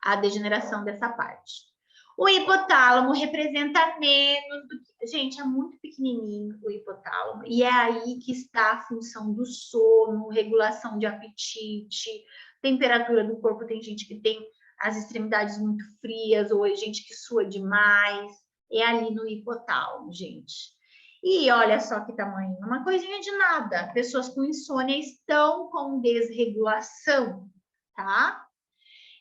Speaker 1: a degeneração dessa parte. O hipotálamo representa menos do que... Gente, é muito pequenininho o hipotálamo. E é aí que está a função do sono, regulação de apetite, temperatura do corpo. Tem gente que tem as extremidades muito frias, ou gente que sua demais. É ali no hipotálamo, gente. E olha só que tamanho, uma coisinha de nada. Pessoas com insônia estão com desregulação, tá?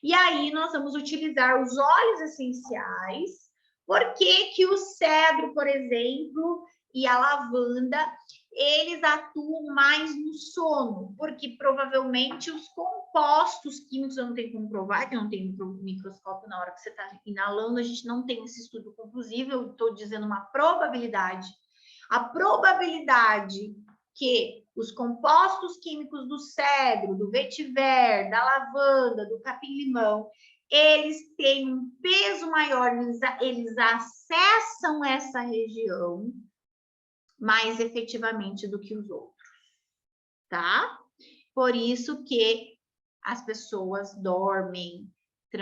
Speaker 1: E aí nós vamos utilizar os óleos essenciais. Por que o cedro, por exemplo, e a lavanda, eles atuam mais no sono? Porque provavelmente os compostos químicos, eu não tenho como provar, que eu não tenho microscópio na hora que você está inalando, a gente não tem esse estudo conclusivo, eu estou dizendo uma probabilidade. A probabilidade que os compostos químicos do cedro, do vetiver, da lavanda, do capim-limão, eles têm um peso maior, eles acessam essa região mais efetivamente do que os outros, tá? Por isso que as pessoas dormem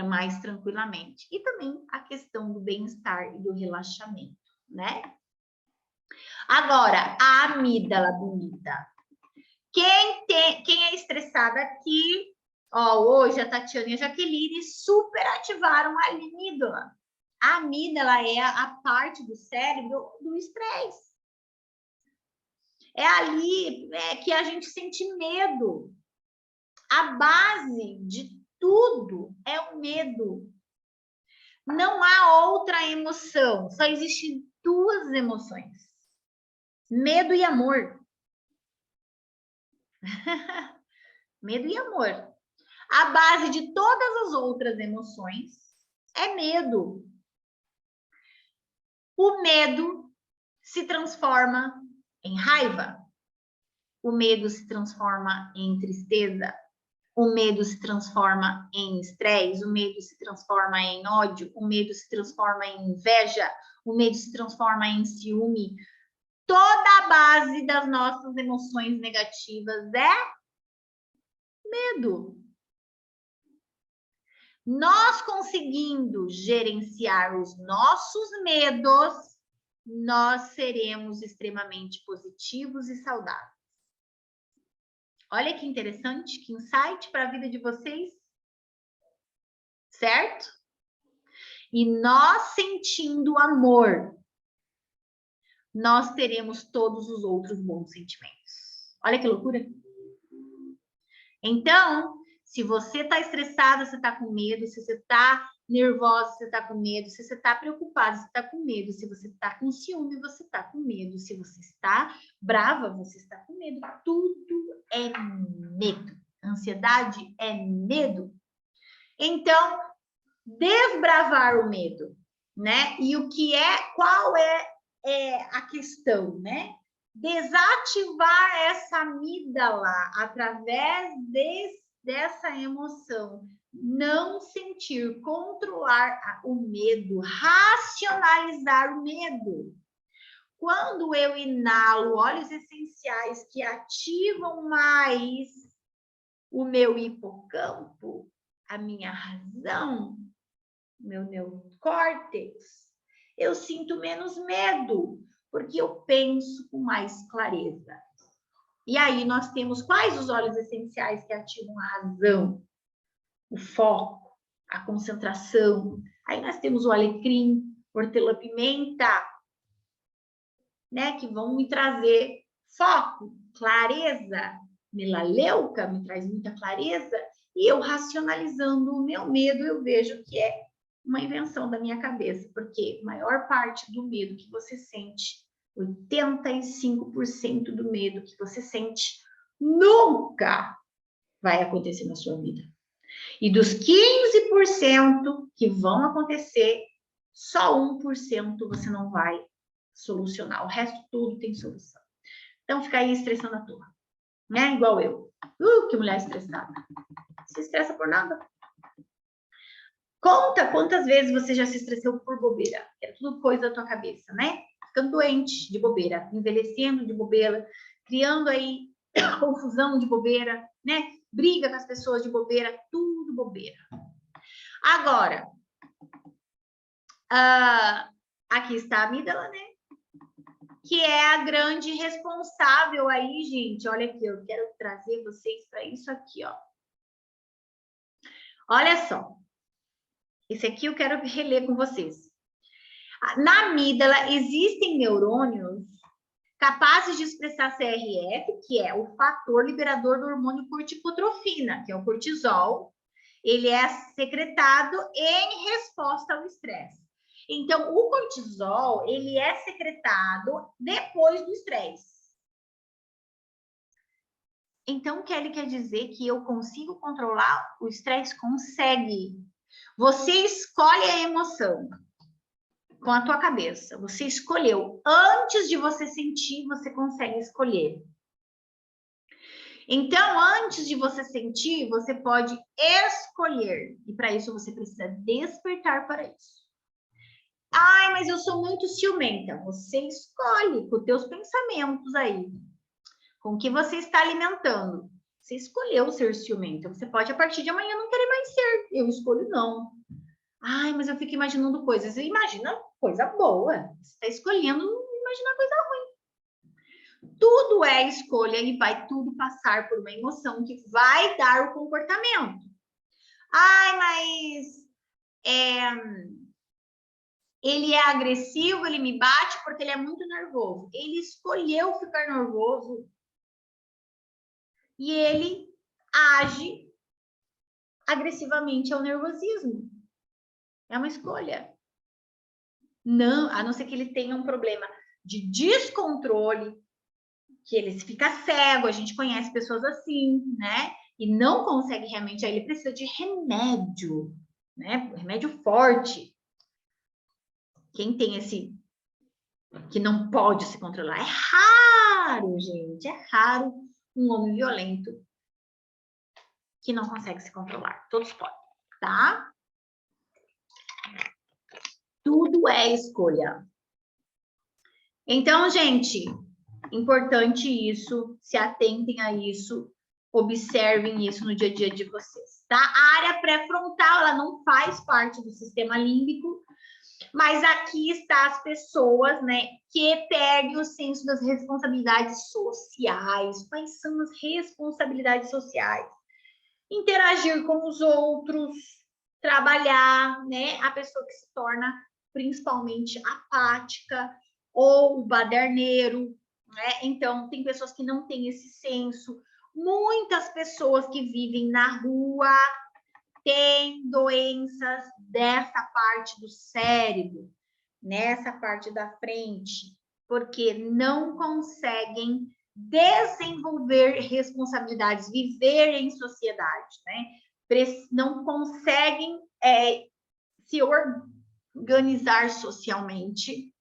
Speaker 1: mais tranquilamente. E também a questão do bem-estar e do relaxamento, né? Agora, a amígdala bonita. Quem é estressada aqui, ó, hoje a Tatiana e a Jaqueline super ativaram a amígdala. A amígdala é a parte do cérebro do estresse. É ali que a gente sente medo. A base de tudo é o medo. Não há outra emoção, só existem 2 emoções: medo e amor. Medo e amor. A base de todas as outras emoções é medo. O medo se transforma em raiva. O medo se transforma em tristeza. O medo se transforma em estresse. O medo se transforma em ódio. O medo se transforma em inveja. O medo se transforma em ciúme. Toda a base das nossas emoções negativas é medo. Nós conseguindo gerenciar os nossos medos, nós seremos extremamente positivos e saudáveis. Olha que interessante, que insight para a vida de vocês, certo? E nós sentindo amor, nós teremos todos os outros bons sentimentos. Olha que loucura! Então, se você está estressada, você está com medo. Se você está nervosa, você está com medo. Se você está preocupada, você está com medo. Se você está com ciúme, você está com medo. Se você está brava, você está com medo. Tudo é medo. Ansiedade é medo. Então, desbravar o medo, né? E qual é a questão, né? Desativar essa amígdala através dessa emoção, não sentir, controlar o medo, racionalizar o medo. Quando eu inalo óleos essenciais que ativam mais o meu hipocampo, a minha razão, meu neocórtex, eu sinto menos medo, porque eu penso com mais clareza. E aí nós temos quais os óleos essenciais que ativam a razão, o foco, a concentração. Aí nós temos o alecrim, hortelã-pimenta, né, que vão me trazer foco, clareza. Melaleuca me traz muita clareza, e eu racionalizando o meu medo, eu vejo que é uma invenção da minha cabeça, porque a maior parte do medo que você sente, 85% do medo que você sente, nunca vai acontecer na sua vida. E dos 15% que vão acontecer, só 1% você não vai solucionar. O resto tudo tem solução. Então, fica aí estressando a turma, né? Igual eu. Que mulher estressada. Se estressa por nada. Conta quantas vezes você já se estressou por bobeira. É tudo coisa da tua cabeça, né? Ficando doente de bobeira, envelhecendo de bobeira, criando aí confusão de bobeira, né? Briga com as pessoas de bobeira, tudo bobeira. Agora, aqui está a amígdala, né? Que é a grande responsável aí, gente. Olha aqui, eu quero trazer vocês para isso aqui, ó. Olha só. Esse aqui eu quero reler com vocês. Na amígdala existem neurônios capazes de expressar CRF, que é o fator liberador do hormônio corticotrofina, que é o cortisol. Ele é secretado em resposta ao estresse. Então, o cortisol, ele é secretado depois do estresse. Então, Kelly quer dizer que eu consigo controlar o estresse? Consegue. Você escolhe a emoção com a tua cabeça. Você escolheu. Antes de você sentir, você consegue escolher. Então, antes de você sentir, você pode escolher. E para isso, você precisa despertar para isso. Ai, mas eu sou muito ciumenta. Você escolhe com os teus pensamentos aí. Com o que você está alimentando. Você escolheu ser ciumenta. Você pode, a partir de amanhã, não querer mais ser. Eu escolho não. Ai, mas eu fico imaginando coisas. Imagina coisa boa. Você está escolhendo imaginar coisa ruim. Tudo é escolha e vai tudo passar por uma emoção que vai dar o comportamento. Ai, mas ele é agressivo, ele me bate porque ele é muito nervoso. Ele escolheu ficar nervoso e ele age agressivamente ao nervosismo. É uma escolha. Não, a não ser que ele tenha um problema de descontrole, que ele fica cego, a gente conhece pessoas assim, né? E não consegue realmente, aí ele precisa de remédio, né? Remédio forte. Quem tem esse que não pode se controlar? É raro, gente, é raro um homem violento que não consegue se controlar. Todos podem, tá? Tudo é escolha. Então, gente, importante isso, se atentem a isso, observem isso no dia a dia de vocês, tá? A área pré-frontal, ela não faz parte do sistema límbico, mas aqui está as pessoas, né, que perdem o senso das responsabilidades sociais. Quais são as responsabilidades sociais? Interagir com os outros, trabalhar, né? A pessoa que se torna principalmente apática ou o baderneiro, né? Então, tem pessoas que não têm esse senso. Muitas pessoas que vivem na rua têm doenças dessa parte do cérebro, nessa parte da frente, porque não conseguem desenvolver responsabilidades, viver em sociedade, né? Não conseguem se organizar socialmente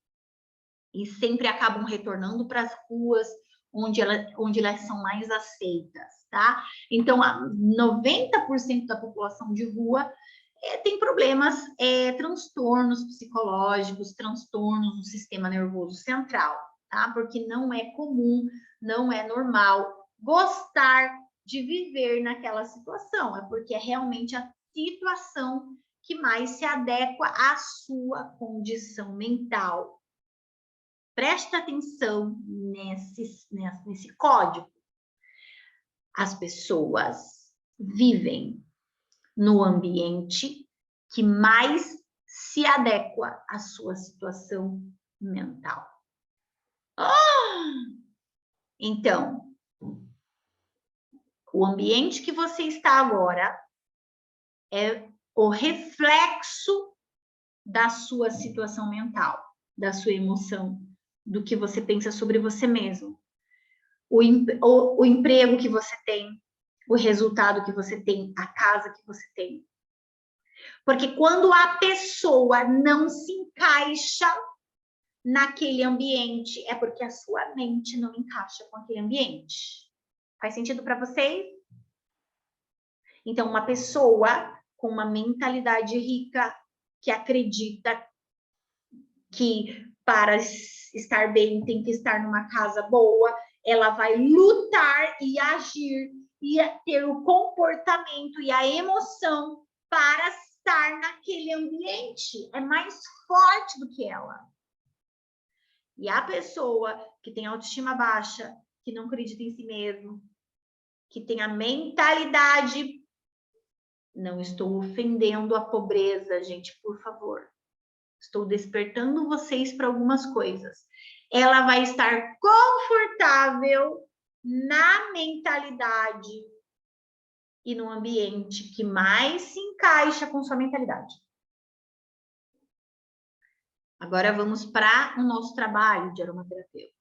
Speaker 1: e sempre acabam retornando para as ruas onde elas são mais aceitas. tá? Então, 90% da população de rua tem problemas, transtornos psicológicos, transtornos no sistema nervoso central, tá? Porque não é comum, não é normal gostar de viver naquela situação, é porque é realmente a situação que mais se adequa à sua condição mental. Presta atenção nesse código. As pessoas vivem no ambiente que mais se adequa à sua situação mental. Então, o ambiente que você está agora é o reflexo da sua situação mental, da sua emoção, do que você pensa sobre você mesmo. O emprego que você tem, o resultado que você tem, a casa que você tem. Porque quando a pessoa não se encaixa naquele ambiente, é porque a sua mente não encaixa com aquele ambiente. Faz sentido para vocês? Então, uma pessoa com uma mentalidade rica, que acredita que para estar bem tem que estar numa casa boa, ela vai lutar e agir e ter o comportamento e a emoção para estar naquele ambiente. É mais forte do que ela. E a pessoa que tem autoestima baixa, que não acredita em si mesmo, que tem a mentalidade... Não estou ofendendo a pobreza, gente, por favor. Estou despertando vocês para algumas coisas. Ela vai estar confortável na mentalidade e no ambiente que mais se encaixa com sua mentalidade. Agora vamos para o nosso trabalho de aromaterapeuta.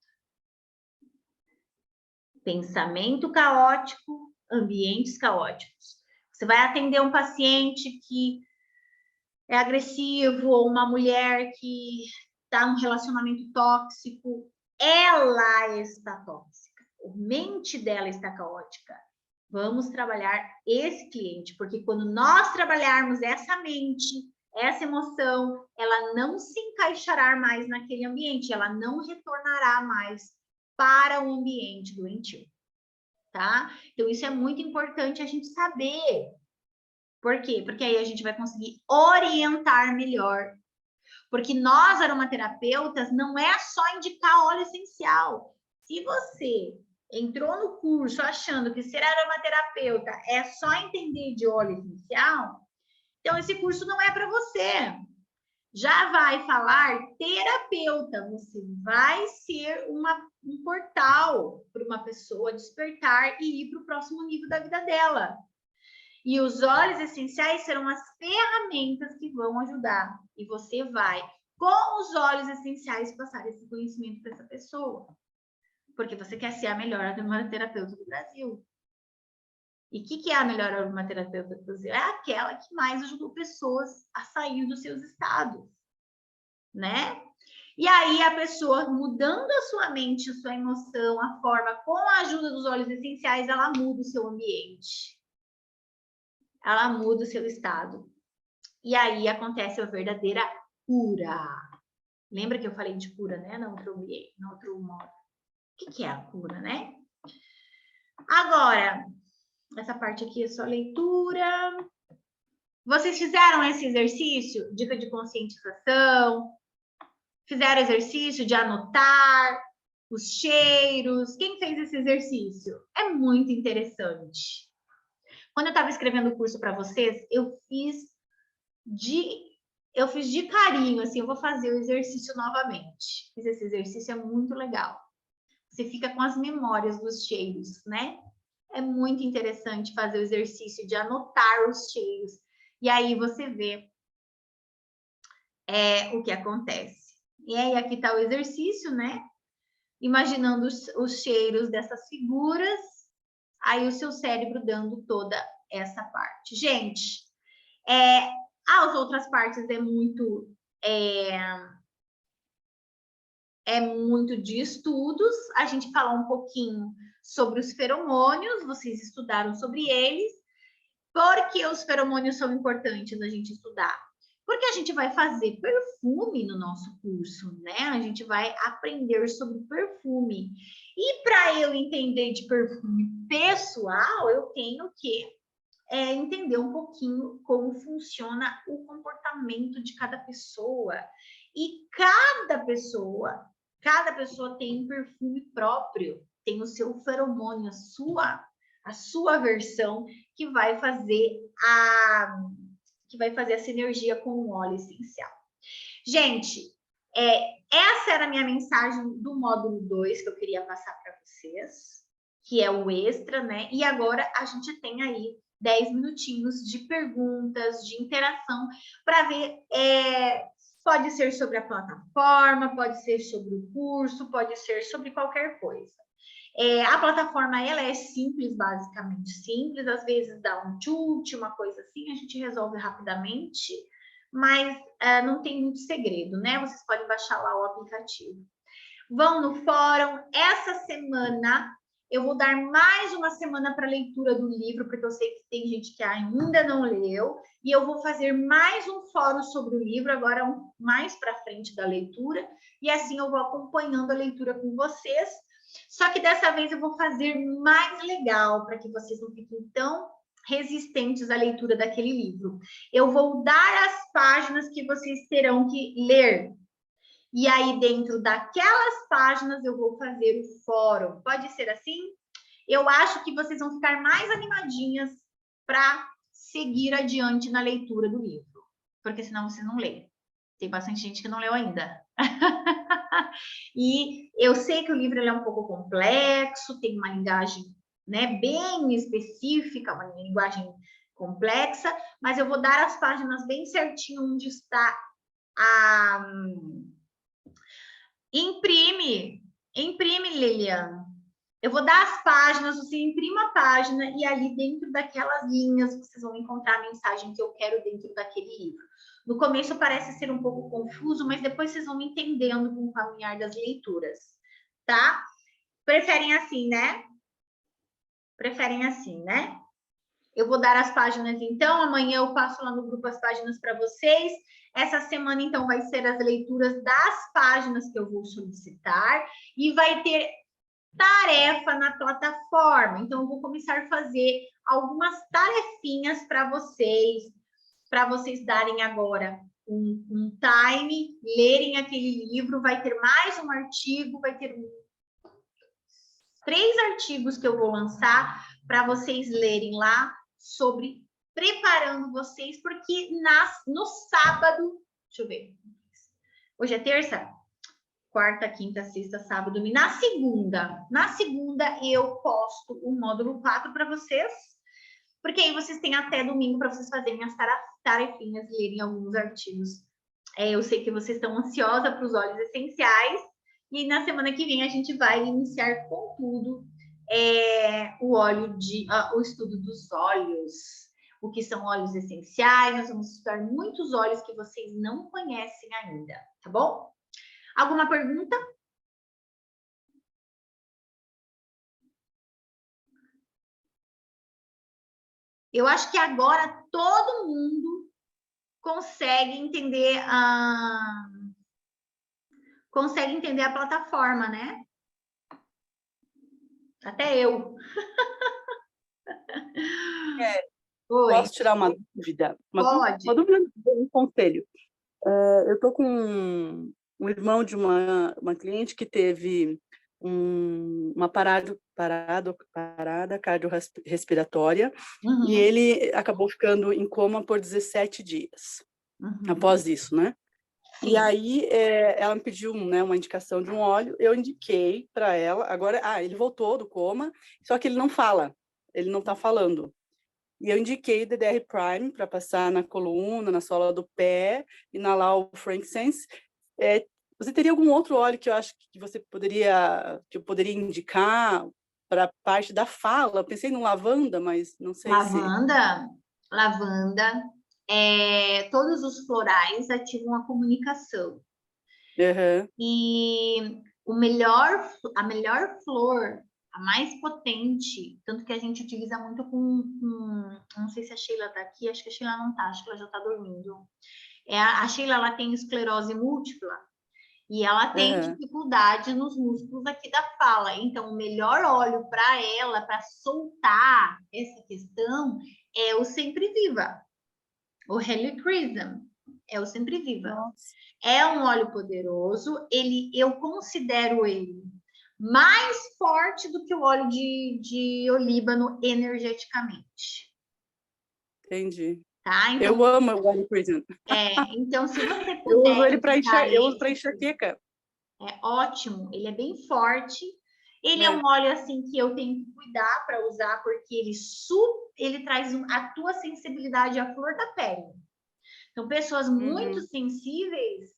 Speaker 1: Pensamento caótico, ambientes caóticos. Você vai atender um paciente que é agressivo, ou uma mulher que está num relacionamento tóxico. Ela está tóxica, a mente dela está caótica. Vamos trabalhar esse cliente, porque quando nós trabalharmos essa mente, essa emoção, ela não se encaixará mais naquele ambiente, ela não retornará mais para o ambiente doentio, tá? Então, isso é muito importante a gente saber. Por quê? Porque aí a gente vai conseguir orientar melhor. Porque nós, aromaterapeutas, não é só indicar óleo essencial. Se você entrou no curso achando que ser aromaterapeuta é só entender de óleo essencial, então esse curso não é para você. Já vai falar terapeuta, você vai ser um portal para uma pessoa despertar e ir para o próximo nível da vida dela. E os óleos essenciais serão as ferramentas que vão ajudar. E você vai, com os óleos essenciais, passar esse conhecimento para essa pessoa. Porque você quer ser a melhor aromaterapeuta do Brasil. E o que é a melhor aromaterapeuta do Brasil? É aquela que mais ajudou pessoas a sair dos seus estados, né? E aí a pessoa, mudando a sua mente, a sua emoção, a forma, com a ajuda dos óleos essenciais, ela muda o seu ambiente. Ela muda o seu estado. E aí acontece a verdadeira cura. Lembra que eu falei de cura, né? No outro modo. O que é a cura, né? Agora, essa parte aqui é só leitura. Vocês fizeram esse exercício? Dica de conscientização? Fizeram exercício de anotar os cheiros? Quem fez esse exercício? É muito interessante. Quando eu estava escrevendo o curso para vocês, eu fiz de carinho, assim, eu vou fazer o exercício novamente. Fiz esse exercício, é muito legal. Você fica com as memórias dos cheiros, né? É muito interessante fazer o exercício de anotar os cheiros. E aí você vê o que acontece. E aí aqui está o exercício, né? Imaginando os cheiros dessas figuras, aí o seu cérebro dando toda essa parte. Gente, as outras partes é muito é muito de estudos, a gente falar um pouquinho sobre os feromônios, vocês estudaram sobre eles. Por que os feromônios são importantes a gente estudar? Porque a gente vai fazer perfume no nosso curso, né? A gente vai aprender sobre perfume. E para eu entender de perfume pessoal, eu tenho que entender um pouquinho como funciona o comportamento de cada pessoa. E cada pessoa tem um perfume próprio, tem o seu feromônio, a sua versão que vai fazer a sinergia com o óleo essencial. Gente, essa era a minha mensagem do módulo 2 que eu queria passar para vocês, que é o extra, né? E agora a gente tem aí 10 minutinhos de perguntas, de interação, para ver, pode ser sobre a plataforma, pode ser sobre o curso, pode ser sobre qualquer coisa. A plataforma, ela é simples, basicamente simples, às vezes dá um chute, uma coisa assim, a gente resolve rapidamente, mas não tem muito segredo, né? Vocês podem baixar lá o aplicativo. Vão no fórum. Essa semana eu vou dar mais uma semana para leitura do livro, porque eu sei que tem gente que ainda não leu, e eu vou fazer mais um fórum sobre o livro, agora mais para frente da leitura, e assim eu vou acompanhando a leitura com vocês. Só que dessa vez eu vou fazer mais legal, para que vocês não fiquem tão resistentes à leitura daquele livro. Eu vou dar as páginas que vocês terão que ler. E aí, dentro daquelas páginas, eu vou fazer o fórum. Pode ser assim? Eu acho que vocês vão ficar mais animadinhas para seguir adiante na leitura do livro. Porque senão vocês não leem. Tem bastante gente que não leu ainda. E eu sei que o livro é um pouco complexo, tem uma linguagem, né, bem específica, uma linguagem complexa, mas eu vou dar as páginas bem certinho onde está a... Imprime, Lilian. Eu vou dar as páginas, você imprima a página e ali dentro daquelas linhas vocês vão encontrar a mensagem que eu quero dentro daquele livro. No começo parece ser um pouco confuso, mas depois vocês vão entendendo com o caminhar das leituras, tá? Preferem assim, né? Preferem assim, né? Eu vou dar as páginas, então. Amanhã eu passo lá no grupo as páginas para vocês. Essa semana, então, vai ser as leituras das páginas que eu vou solicitar. E vai ter tarefa na plataforma. Então, eu vou começar a fazer algumas tarefinhas para vocês darem agora um time, lerem aquele livro. Vai ter mais um artigo, vai ter 3 artigos que eu vou lançar para vocês lerem lá sobre preparando vocês, porque no sábado, deixa eu ver, hoje é terça, quarta, quinta, sexta, sábado, domingo. Na segunda eu posto o módulo 4 para vocês, porque aí vocês têm até domingo para vocês fazerem as tarefinhas e lerem alguns artigos. Eu sei que vocês estão ansiosa para os óleos essenciais, e na semana que vem a gente vai iniciar com tudo o estudo dos óleos, o que são óleos essenciais. Nós vamos estudar muitos óleos que vocês não conhecem ainda, tá bom? Alguma pergunta? Eu acho que agora todo mundo consegue entender a plataforma, né? Até eu.
Speaker 3: Posso tirar uma dúvida?
Speaker 1: Pode.
Speaker 3: Uma dúvida, um conselho. Eu estou com um irmão de uma cliente que teve uma parada cardiorrespiratória, e ele acabou ficando em coma por 17 dias após isso, né? Sim. E aí ela me pediu, né, uma indicação de um óleo, eu indiquei para ela. Agora, ele voltou do coma, só que ele não fala, ele não está falando. E eu indiquei o DDR Prime para passar na coluna, na sola do pé, inalar o frankincense. Você teria algum outro óleo que eu acho que eu poderia indicar para a parte da fala? Eu pensei no lavanda, mas não sei
Speaker 1: Lavanda. Todos os florais ativam a comunicação. E a melhor flor, a mais potente, tanto que a gente utiliza muito não sei se a Sheila está aqui, acho que a Sheila não está, acho que ela já está dormindo. A Sheila, ela tem esclerose múltipla e ela tem dificuldade nos músculos aqui da fala. Então, o melhor óleo para ela, para soltar essa questão, é o Sempre Viva, o Helichrysum, é o Sempre Viva.
Speaker 3: Nossa.
Speaker 1: É um óleo poderoso, eu considero ele mais forte do que o óleo de olíbano energeticamente.
Speaker 3: Entendi.
Speaker 1: Tá? Então,
Speaker 3: eu amo o Helichrysum.
Speaker 1: Então, se você puder...
Speaker 3: Eu uso ele para enxaqueca.
Speaker 1: É ótimo, ele é bem forte. Ele é um óleo assim que eu tenho que cuidar para usar, porque ele traz a tua sensibilidade à flor da pele. Então, pessoas muito sensíveis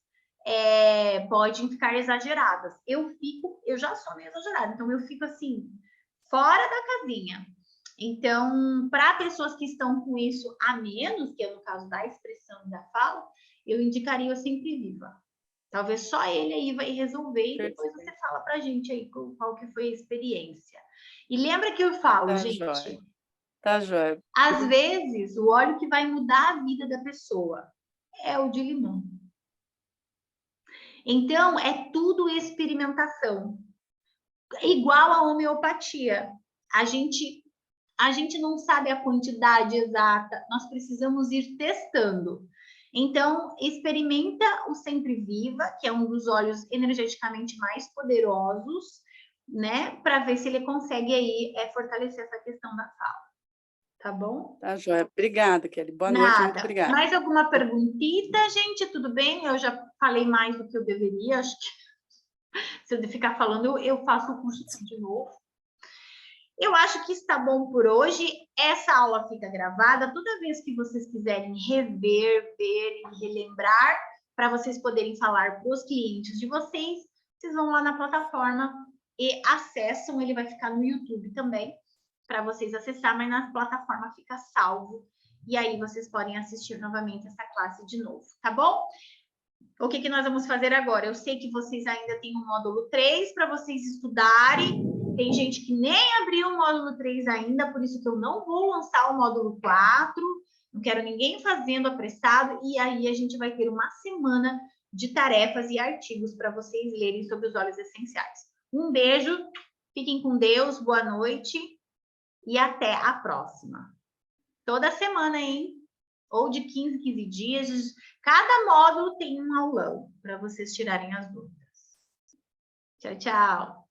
Speaker 1: podem ficar exageradas. Eu já sou meio exagerada, então eu fico assim, fora da casinha. Então, para pessoas que estão com isso a menos, que é no caso da expressão e da fala, eu indicaria o Sempre Viva. Talvez só ele aí vai resolver e depois você fala pra gente aí qual que foi a experiência. E lembra que eu falo, gente...
Speaker 3: Tá joia.
Speaker 1: Às vezes, o óleo que vai mudar a vida da pessoa é o de limão. Então, é tudo experimentação. Igual a homeopatia. A gente não sabe a quantidade exata, nós precisamos ir testando. Então, experimenta o Sempre Viva, que é um dos óleos energeticamente mais poderosos, né? Para ver se ele consegue aí fortalecer essa questão da fala. Tá bom?
Speaker 3: Tá joia. Obrigada, Kelly. Boa noite, muito obrigada.
Speaker 1: Mais alguma perguntita, gente? Tudo bem? Eu já falei mais do que eu deveria. Acho que se eu ficar falando, eu faço o curso de novo. Eu acho que está bom por hoje. Essa aula fica gravada. Toda vez que vocês quiserem rever, ver e relembrar, para vocês poderem falar para os clientes de vocês, vocês vão lá na plataforma e acessam. Ele vai ficar no YouTube também, para vocês acessar, mas na plataforma fica salvo. E aí vocês podem assistir novamente essa classe de novo, tá bom? O que nós vamos fazer agora? Eu sei que vocês ainda têm o módulo 3 para vocês estudarem. Tem gente que nem abriu o módulo 3 ainda, por isso que eu não vou lançar o módulo 4. Não quero ninguém fazendo apressado. E aí a gente vai ter uma semana de tarefas e artigos para vocês lerem sobre os óleos essenciais. Um beijo, fiquem com Deus, boa noite e até a próxima. Toda semana, hein? Ou de 15 em 15 dias. Cada módulo tem um aulão para vocês tirarem as dúvidas. Tchau, tchau.